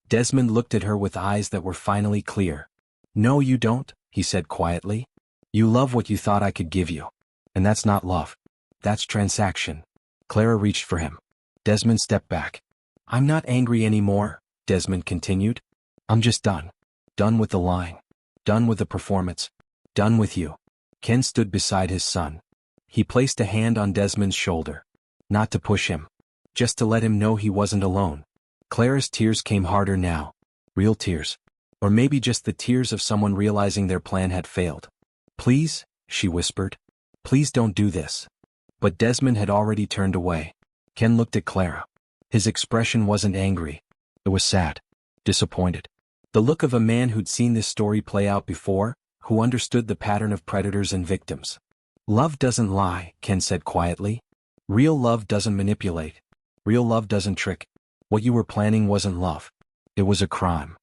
Desmond looked at her with eyes that were finally clear. No, you don't, he said quietly. You love what you thought I could give you. And that's not love. That's transaction. Clara reached for him. Desmond stepped back. I'm not angry anymore, Desmond continued. I'm just done. Done with the lying. Done with the performance. Done with you. Ken stood beside his son. He placed a hand on Desmond's shoulder. Not to push him. Just to let him know he wasn't alone. Clara's tears came harder now. Real tears. Or maybe just the tears of someone realizing their plan had failed. Please, she whispered. Please don't do this. But Desmond had already turned away. Ken looked at Clara. His expression wasn't angry. It was sad. Disappointed. The look of a man who'd seen this story play out before, who understood the pattern of predators and victims. Love doesn't lie, Ken said quietly. Real love doesn't manipulate. Real love doesn't trick. What you were planning wasn't love. It was a crime.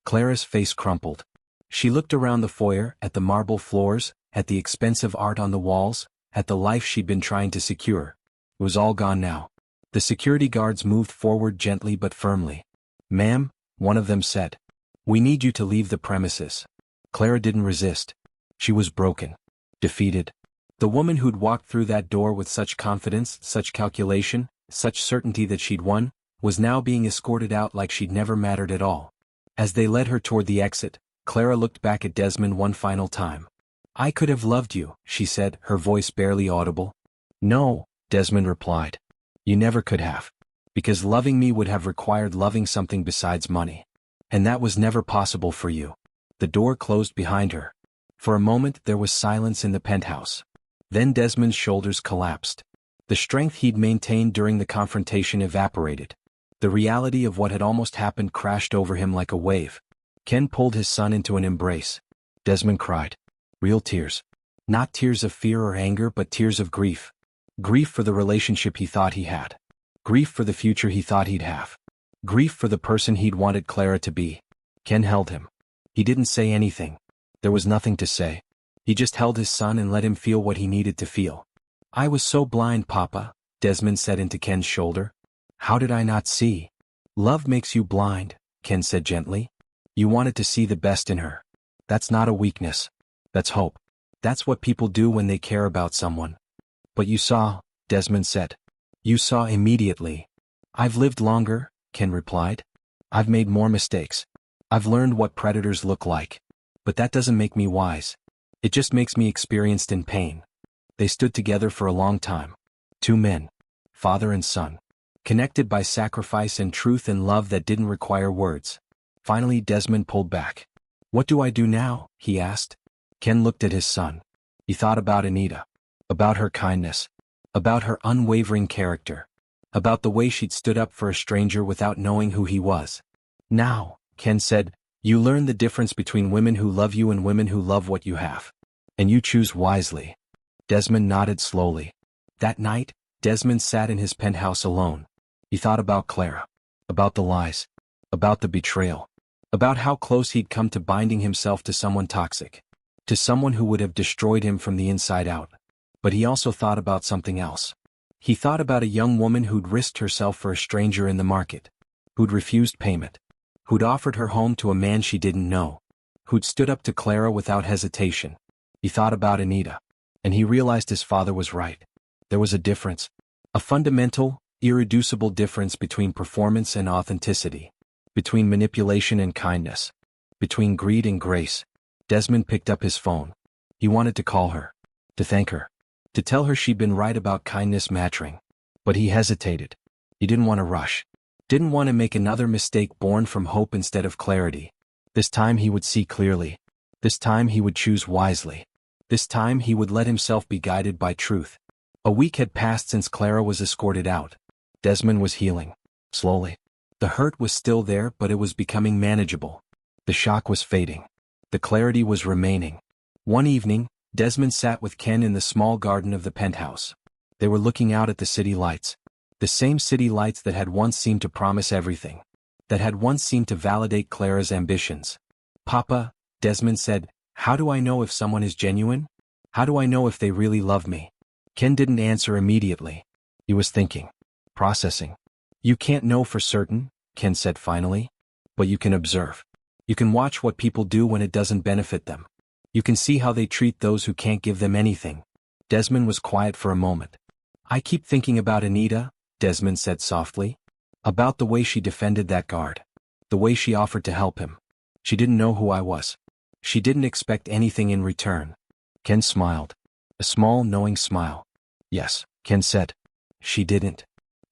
Clara's face crumpled. She looked around the foyer, at the marble floors, at the expensive art on the walls, at the life she'd been trying to secure. It was all gone now. The security guards moved forward gently but firmly. Ma'am, one of them said. We need you to leave the premises. Clara didn't resist. She was broken. Defeated. The woman who'd walked through that door with such confidence, such calculation, such certainty that she'd won, was now being escorted out like she'd never mattered at all. As they led her toward the exit, Clara looked back at Desmond one final time. I could have loved you, she said, her voice barely audible. No, Desmond replied. You never could have. Because loving me would have required loving something besides money. And that was never possible for you. The door closed behind her. For a moment there was silence in the penthouse. Then Desmond's shoulders collapsed. The strength he'd maintained during the confrontation evaporated. The reality of what had almost happened crashed over him like a wave. Ken pulled his son into an embrace. Desmond cried. Real tears. Not tears of fear or anger, but tears of grief. Grief for the relationship he thought he had. Grief for the future he thought he'd have. Grief for the person he'd wanted Clara to be. Ken held him. He didn't say anything. There was nothing to say. He just held his son and let him feel what he needed to feel. I was so blind, Papa, Desmond said into Ken's shoulder. How did I not see? Love makes you blind, Ken said gently. You wanted to see the best in her. That's not a weakness. That's hope. That's what people do when they care about someone. But you saw, Desmond said. You saw immediately. I've lived longer, Ken replied. I've made more mistakes. I've learned what predators look like. But that doesn't make me wise. It just makes me experienced in pain. They stood together for a long time. Two men. Father and son. Connected by sacrifice and truth and love that didn't require words. Finally Desmond pulled back. What do I do now? He asked. Ken looked at his son. He thought about Anita. About her kindness. about her unwavering character, about the way she'd stood up for a stranger without knowing who he was. Now, Ken said, you learn the difference between women who love you and women who love what you have. And you choose wisely. Desmond nodded slowly. That night, Desmond sat in his penthouse alone. He thought about Clara, about the lies, about the betrayal, about how close he'd come to binding himself to someone toxic, to someone who would have destroyed him from the inside out. But he also thought about something else. He thought about a young woman who'd risked herself for a stranger in the market, who'd refused payment, who'd offered her home to a man she didn't know, who'd stood up to Clara without hesitation. He thought about Anita, and he realized his father was right. There was a difference, a fundamental, irreducible difference between performance and authenticity, between manipulation and kindness, between greed and grace. Desmond picked up his phone. He wanted to call her, to thank her, to tell her she'd been right about kindness mattering. But he hesitated. He didn't want to rush, didn't want to make another mistake born from hope instead of clarity. This time he would see clearly. This time he would choose wisely. This time he would let himself be guided by truth. A week had passed since Clara was escorted out. Desmond was healing, slowly. The hurt was still there, but it was becoming manageable. The shock was fading. The clarity was remaining. One evening, Desmond sat with Ken in the small garden of the penthouse. They were looking out at the city lights. The same city lights that had once seemed to promise everything. That had once seemed to validate Clara's ambitions. Papa, Desmond said, how do I know if someone is genuine? How do I know if they really love me? Ken didn't answer immediately. He was thinking, processing. You can't know for certain, Ken said finally. But you can observe. You can watch what people do when it doesn't benefit them. You can see how they treat those who can't give them anything. Desmond was quiet for a moment. I keep thinking about Anita, Desmond said softly. About the way she defended that guard. The way she offered to help him. She didn't know who I was. She didn't expect anything in return. Ken smiled. A small, knowing smile. Yes, Ken said. She didn't.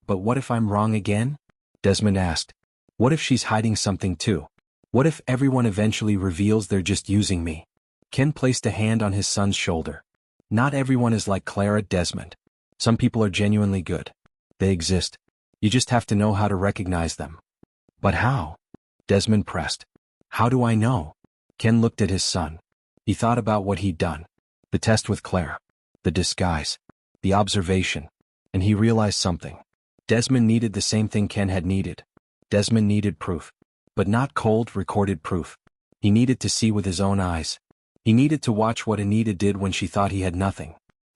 But what if I'm wrong again? Desmond asked. What if she's hiding something too? What if everyone eventually reveals they're just using me? Ken placed a hand on his son's shoulder. Not everyone is like Clara, Desmond. Some people are genuinely good. They exist. You just have to know how to recognize them. But how? Desmond pressed. How do I know? Ken looked at his son. He thought about what he'd done. The test with Clara. The disguise. The observation. And he realized something. Desmond needed the same thing Ken had needed. Desmond needed proof. But not cold, recorded proof. He needed to see with his own eyes. He needed to watch what Anita did when she thought he had nothing.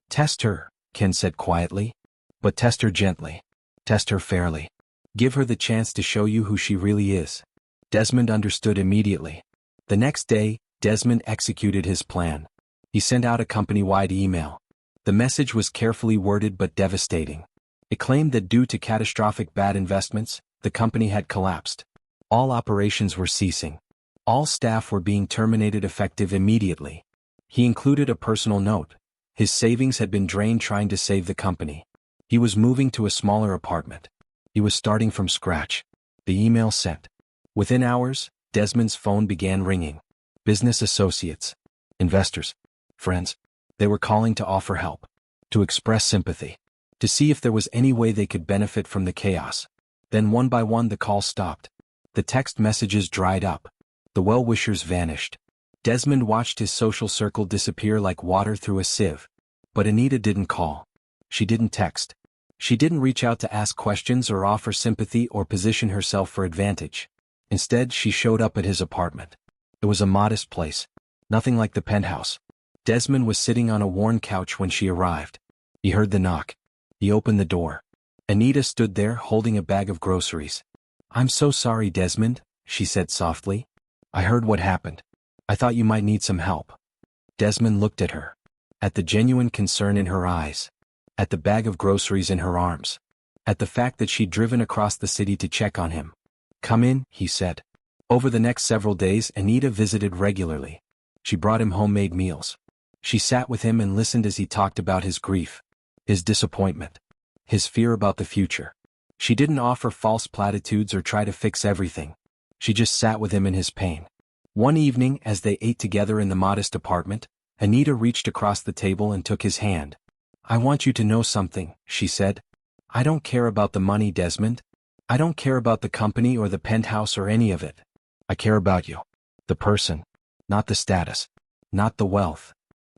Test her, Ken said quietly. But test her gently. Test her fairly. Give her the chance to show you who she really is. Desmond understood immediately. The next day, Desmond executed his plan. He sent out a company-wide email. The message was carefully worded but devastating. It claimed that due to catastrophic bad investments, the company had collapsed. All operations were ceasing. All staff were being terminated effective immediately. He included a personal note. His savings had been drained trying to save the company. He was moving to a smaller apartment. He was starting from scratch. The email sent. Within hours, Desmond's phone began ringing. Business associates, investors, friends. They were calling to offer help, to express sympathy, to see if there was any way they could benefit from the chaos. Then one by one the calls stopped. The text messages dried up. The well-wishers vanished. Desmond watched his social circle disappear like water through a sieve. But Anita didn't call. She didn't text. She didn't reach out to ask questions or offer sympathy or position herself for advantage. Instead, she showed up at his apartment. It was a modest place. Nothing like the penthouse. Desmond was sitting on a worn couch when she arrived. He heard the knock. He opened the door. Anita stood there holding a bag of groceries. I'm so sorry, Desmond, she said softly. I heard what happened. I thought you might need some help. Desmond looked at her. At the genuine concern in her eyes. At the bag of groceries in her arms. At the fact that she'd driven across the city to check on him. Come in, he said. Over the next several days, Anita visited regularly. She brought him homemade meals. She sat with him and listened as he talked about his grief, his disappointment, his fear about the future. She didn't offer false platitudes or try to fix everything. She just sat with him in his pain. One evening, as they ate together in the modest apartment, Anita reached across the table and took his hand. I want you to know something, she said. I don't care about the money, Desmond. I don't care about the company or the penthouse or any of it. I care about you. The person. Not the status. Not the wealth.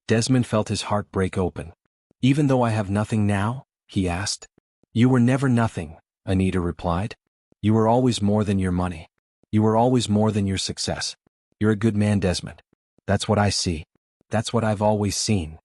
Desmond felt his heart break open. Even though I have nothing now? He asked. You were never nothing, Anita replied. You were always more than your money. You were always more than your success. You're a good man, Desmond. That's what I see. That's what I've always seen.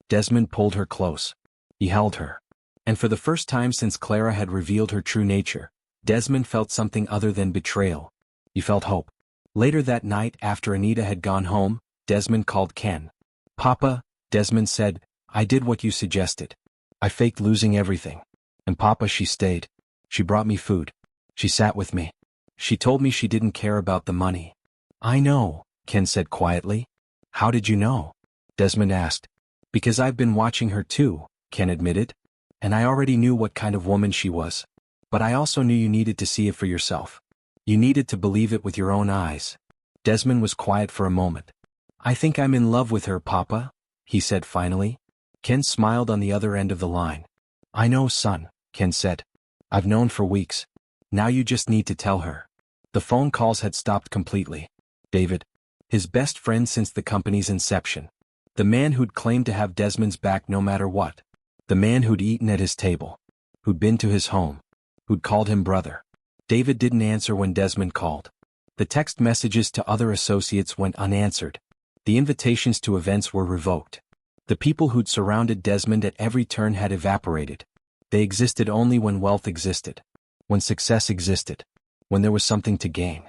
Desmond pulled her close. He held her. And for the first time since Clara had revealed her true nature, Desmond felt something other than betrayal. He felt hope. Later that night, after Anita had gone home, Desmond called Ken. Papa, Desmond said, I did what you suggested. I faked losing everything. And Papa, she stayed. She brought me food. She sat with me. She told me she didn't care about the money. I know, Ken said quietly. How did you know? Desmond asked. Because I've been watching her too, Ken admitted. And I already knew what kind of woman she was. But I also knew you needed to see it for yourself. You needed to believe it with your own eyes. Desmond was quiet for a moment. I think I'm in love with her, Papa, he said finally. Ken smiled on the other end of the line. I know, son, Ken said. I've known for weeks. Now you just need to tell her. The phone calls had stopped completely. David, his best friend since the company's inception. The man who'd claimed to have Desmond's back no matter what. The man who'd eaten at his table. Who'd been to his home. Who'd called him brother. David didn't answer when Desmond called. The text messages to other associates went unanswered. The invitations to events were revoked. The people who'd surrounded Desmond at every turn had evaporated. They existed only when wealth existed. When success existed. When there was something to gain.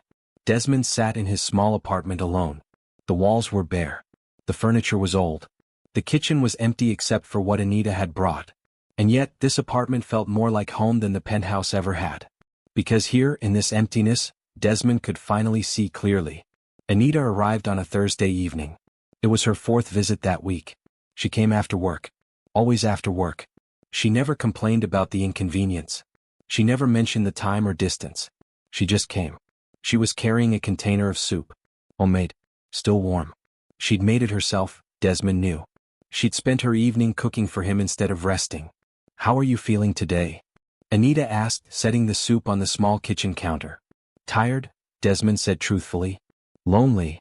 Desmond sat in his small apartment alone. The walls were bare. The furniture was old. The kitchen was empty except for what Anita had brought. And yet, this apartment felt more like home than the penthouse ever had. Because here, in this emptiness, Desmond could finally see clearly. Anita arrived on a Thursday evening. It was her 4th visit that week. She came after work. Always after work. She never complained about the inconvenience. She never mentioned the time or distance. She just came. She was carrying a container of soup. Homemade. Still warm. She'd made it herself, Desmond knew. She'd spent her evening cooking for him instead of resting. How are you feeling today? Anita asked, setting the soup on the small kitchen counter. Tired, Desmond said truthfully. Lonely.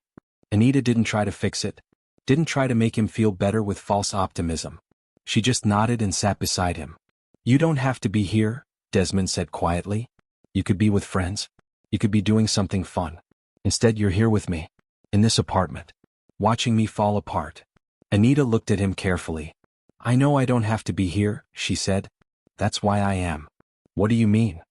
Anita didn't try to fix it. Didn't try to make him feel better with false optimism. She just nodded and sat beside him. You don't have to be here, Desmond said quietly. You could be with friends. You could be doing something fun. Instead, you're here with me. In this apartment. Watching me fall apart. Anita looked at him carefully. I know I don't have to be here, she said. That's why I am. What do you mean?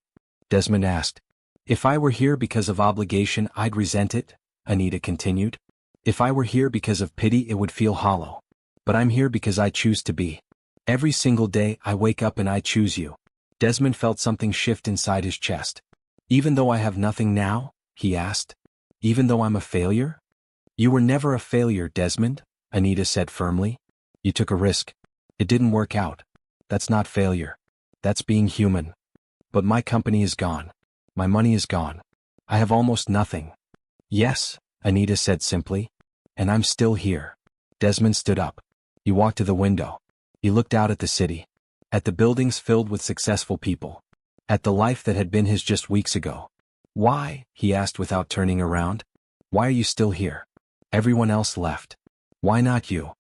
Desmond asked. If I were here because of obligation, I'd resent it, Anita continued. If I were here because of pity, it would feel hollow. But I'm here because I choose to be. Every single day, I wake up and I choose you. Desmond felt something shift inside his chest. Even though I have nothing now? He asked. Even though I'm a failure? You were never a failure, Desmond, Anita said firmly. You took a risk. It didn't work out. That's not failure. That's being human. But my company is gone. My money is gone. I have almost nothing. Yes, Anita said simply. And I'm still here. Desmond stood up. He walked to the window. He looked out at the city. At the buildings filled with successful people. At the life that had been his just weeks ago. Why? He asked without turning around. Why are you still here? Everyone else left. Why not you?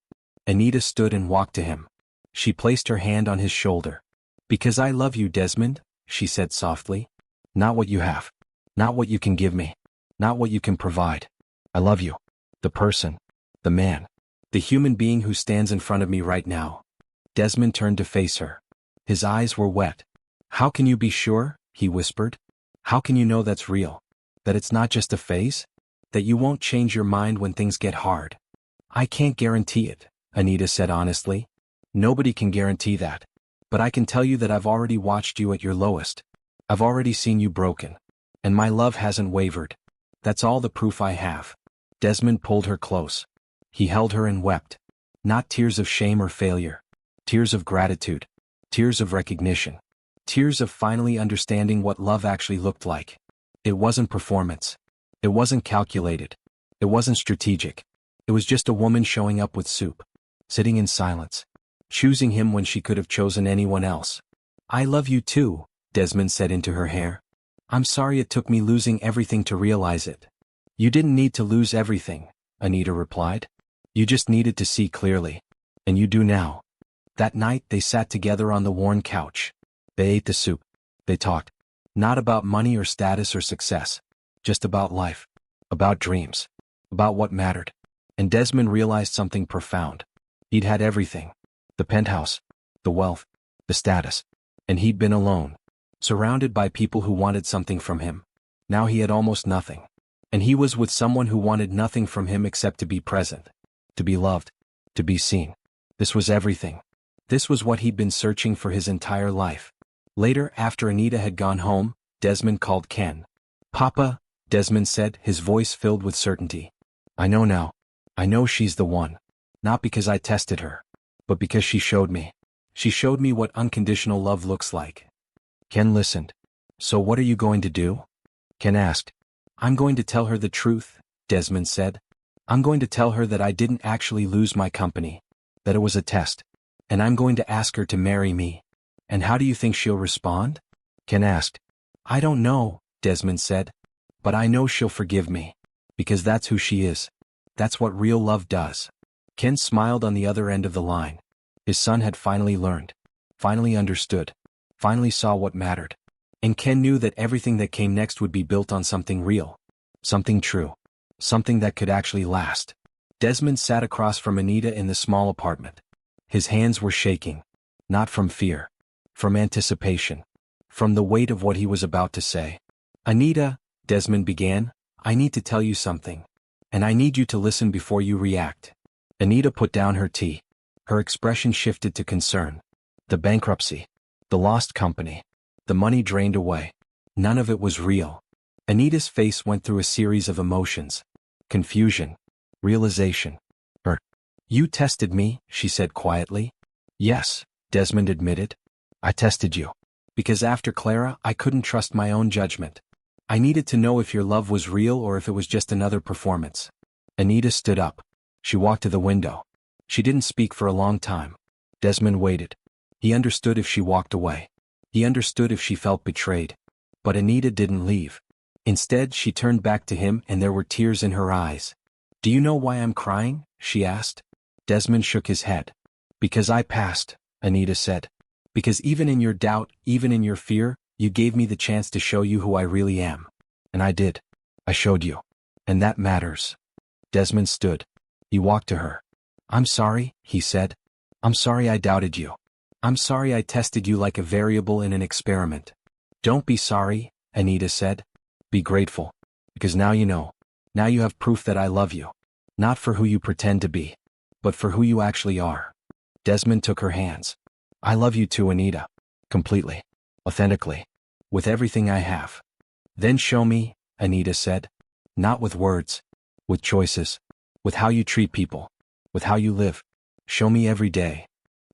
Anita stood and walked to him. She placed her hand on his shoulder. Because I love you, Desmond, she said softly. Not what you have. Not what you can give me. Not what you can provide. I love you. The person. The man. The human being who stands in front of me right now. Desmond turned to face her. His eyes were wet. How can you be sure? He whispered. How can you know that's real? That it's not just a phase? That you won't change your mind when things get hard? I can't guarantee it, Anita said honestly. Nobody can guarantee that. But I can tell you that I've already watched you at your lowest. I've already seen you broken. And my love hasn't wavered. That's all the proof I have. Desmond pulled her close. He held her and wept. Not tears of shame or failure. Tears of gratitude. Tears of recognition. Tears of finally understanding what love actually looked like. It wasn't performance. It wasn't calculated. It wasn't strategic. It was just a woman showing up with soup. Sitting in silence. choosing him when she could have chosen anyone else. "I love you too," Desmond said into her hair. "I'm sorry it took me losing everything to realize it." "You didn't need to lose everything," Anita replied. "You just needed to see clearly. And you do now." That night they sat together on the worn couch. They ate the soup. They talked. Not about money or status or success. Just about life. About dreams. About what mattered. And Desmond realized something profound. He'd had everything. The penthouse. The wealth. The status. And he'd been alone. Surrounded by people who wanted something from him. Now he had almost nothing. And he was with someone who wanted nothing from him except to be present. To be loved. To be seen. This was everything. This was what he'd been searching for his entire life. Later, after Anita had gone home, Desmond called Ken. "Papa," Desmond said, his voice filled with certainty. "I know now. I know she's the one. Not because I tested her. But because she showed me. She showed me what unconditional love looks like." Ken listened. "So what are you going to do?" Ken asked. "I'm going to tell her the truth," Desmond said. "I'm going to tell her that I didn't actually lose my company. That it was a test. And I'm going to ask her to marry me." "And how do you think she'll respond?" Ken asked. "I don't know," Desmond said. "But I know she'll forgive me. Because that's who she is. That's what real love does." Ken smiled on the other end of the line. His son had finally learned. Finally understood. Finally saw what mattered. And Ken knew that everything that came next would be built on something real. Something true. Something that could actually last. Desmond sat across from Anita in the small apartment. His hands were shaking. Not from fear. From anticipation. From the weight of what he was about to say. "Anita," Desmond began, "I need to tell you something. And I need you to listen before you react." Anita put down her tea. Her expression shifted to concern. The bankruptcy. The lost company. The money drained away. None of it was real. Anita's face went through a series of emotions. Confusion. Realization. Hurt. "You tested me," she said quietly. "Yes," Desmond admitted. "I tested you. Because after Clara, I couldn't trust my own judgment. I needed to know if your love was real or if it was just another performance." Anita stood up. She walked to the window. She didn't speak for a long time. Desmond waited. He understood if she walked away. He understood if she felt betrayed. But Anita didn't leave. Instead, she turned back to him and there were tears in her eyes. "Do you know why I'm crying?" she asked. Desmond shook his head. "Because I passed," Anita said. "Because even in your doubt, even in your fear, you gave me the chance to show you who I really am. And I did. I showed you. And that matters." Desmond stood. He walked to her. "I'm sorry," he said. "I'm sorry I doubted you. I'm sorry I tested you like a variable in an experiment." "Don't be sorry," Anita said. "Be grateful. Because now you know. Now you have proof that I love you. Not for who you pretend to be. But for who you actually are." Desmond took her hands. "I love you too, Anita. Completely. Authentically. With everything I have." "Then show me," Anita said. "Not with words. With choices. With how you treat people. With how you live. Show me every day."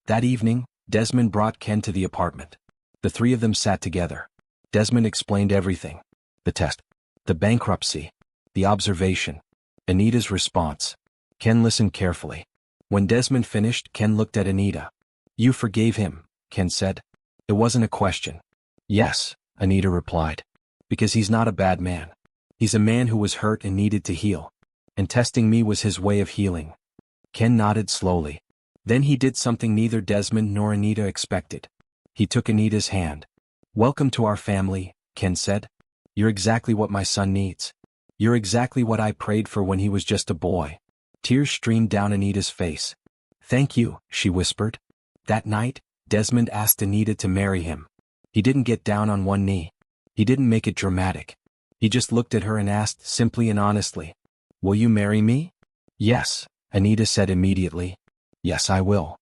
That evening, Desmond brought Ken to the apartment. The three of them sat together. Desmond explained everything. The test. The bankruptcy. The observation. Anita's response. Ken listened carefully. When Desmond finished, Ken looked at Anita. "You forgave him," Ken said. It wasn't a question. "Yes," Anita replied. "Because he's not a bad man. He's a man who was hurt and needed to heal. And testing me was his way of healing." Ken nodded slowly. Then he did something neither Desmond nor Anita expected. He took Anita's hand. "Welcome to our family," Ken said. "You're exactly what my son needs. You're exactly what I prayed for when he was just a boy." Tears streamed down Anita's face. "Thank you," she whispered. That night, Desmond asked Anita to marry him. He didn't get down on one knee. He didn't make it dramatic. He just looked at her and asked simply and honestly, "Will you marry me?" "Yes," Anita said immediately. "Yes, I will."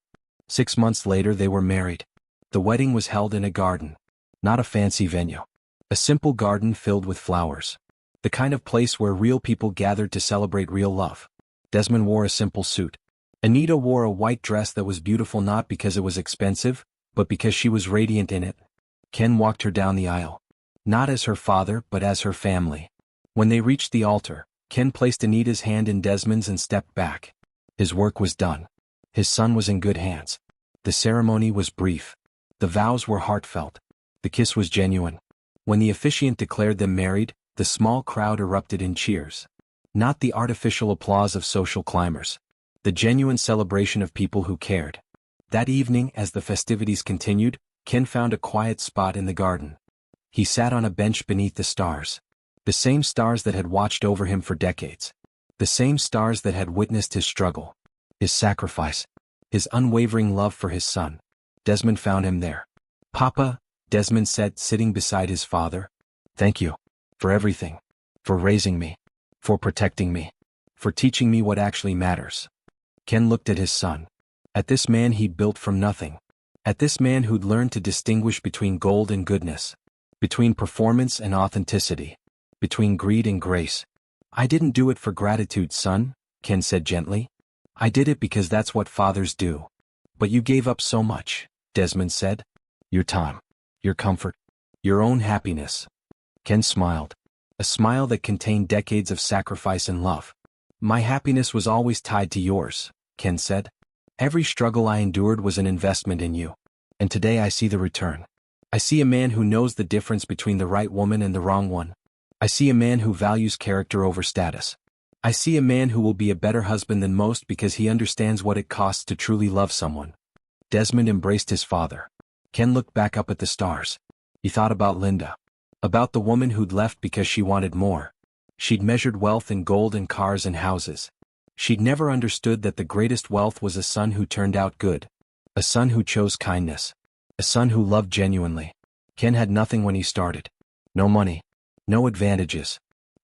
6 months later they were married. The wedding was held in a garden. Not a fancy venue. A simple garden filled with flowers. The kind of place where real people gathered to celebrate real love. Desmond wore a simple suit. Anita wore a white dress that was beautiful not because it was expensive, but because she was radiant in it. Ken walked her down the aisle. Not as her father, but as her family. When they reached the altar, Ken placed Anita's hand in Desmond's and stepped back. His work was done. His son was in good hands. The ceremony was brief. The vows were heartfelt. The kiss was genuine. When the officiant declared them married, the small crowd erupted in cheers. Not the artificial applause of social climbers. The genuine celebration of people who cared. That evening, as the festivities continued, Ken found a quiet spot in the garden. He sat on a bench beneath the stars. The same stars that had watched over him for decades. The same stars that had witnessed his struggle. His sacrifice. His unwavering love for his son. Desmond found him there. "Papa," Desmond said, sitting beside his father. "Thank you. For everything. For raising me. For protecting me. For teaching me what actually matters." Ken looked at his son. At this man he'd built from nothing. At this man who'd learned to distinguish between gold and goodness. Between performance and authenticity. Between greed and grace. "I didn't do it for gratitude, son," Ken said gently. "I did it because that's what fathers do." "But you gave up so much," Desmond said. "Your time. Your comfort. Your own happiness." Ken smiled. A smile that contained decades of sacrifice and love. "My happiness was always tied to yours," Ken said. "Every struggle I endured was an investment in you. And today I see the return. I see a man who knows the difference between the right woman and the wrong one. I see a man who values character over status. I see a man who will be a better husband than most because he understands what it costs to truly love someone." Desmond embraced his father. Ken looked back up at the stars. He thought about Linda. About the woman who'd left because she wanted more. She'd measured wealth in gold and cars and houses. She'd never understood that the greatest wealth was a son who turned out good. A son who chose kindness. A son who loved genuinely. Ken had nothing when he started. No money. No advantages.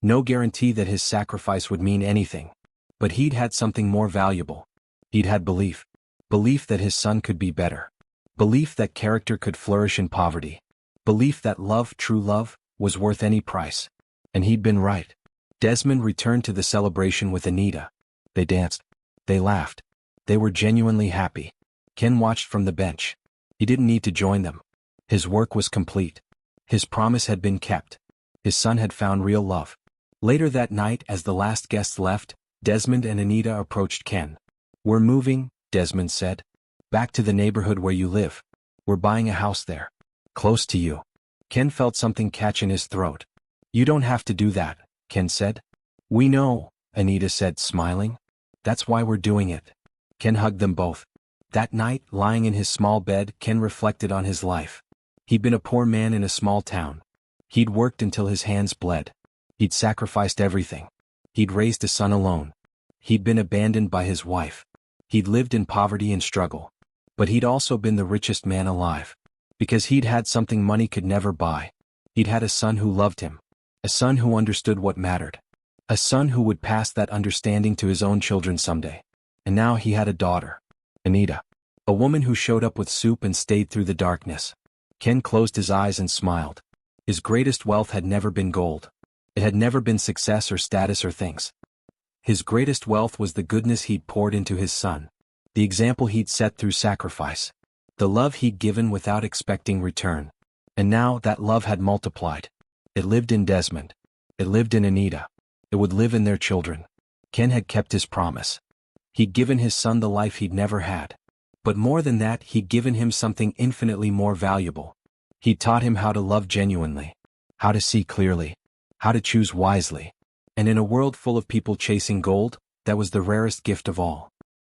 No guarantee that his sacrifice would mean anything. But he'd had something more valuable. He'd had belief. Belief that his son could be better. Belief that character could flourish in poverty. Belief that love, true love, was worth any price. And he'd been right. Desmond returned to the celebration with Anita. They danced. They laughed. They were genuinely happy. Ken watched from the bench. He didn't need to join them. His work was complete. His promise had been kept. His son had found real love. Later that night, as the last guests left, Desmond and Anita approached Ken. "We're moving," Desmond said. "Back to the neighborhood where you live. We're buying a house there. Close to you." Ken felt something catch in his throat. "You don't have to do that," Ken said. "We know," Anita said, smiling. "That's why we're doing it." Ken hugged them both. That night, lying in his small bed, Ken reflected on his life. He'd been a poor man in a small town. He'd worked until his hands bled. He'd sacrificed everything. He'd raised a son alone. He'd been abandoned by his wife. He'd lived in poverty and struggle. But he'd also been the richest man alive. Because he'd had something money could never buy. He'd had a son who loved him. A son who understood what mattered. A son who would pass that understanding to his own children someday. And now he had a daughter. Anita. A woman who showed up with soup and stayed through the darkness. Ken closed his eyes and smiled. His greatest wealth had never been gold. It had never been success or status or things. His greatest wealth was the goodness he'd poured into his son. The example he'd set through sacrifice. The love he'd given without expecting return. And now that love had multiplied. It lived in Desmond. It lived in Anita. It would live in their children. Ken had kept his promise. He'd given his son the life he'd never had. But more than that, he'd given him something infinitely more valuable. He'd taught him how to love genuinely. How to see clearly. How to choose wisely. And in a world full of people chasing gold, that was the rarest gift of all.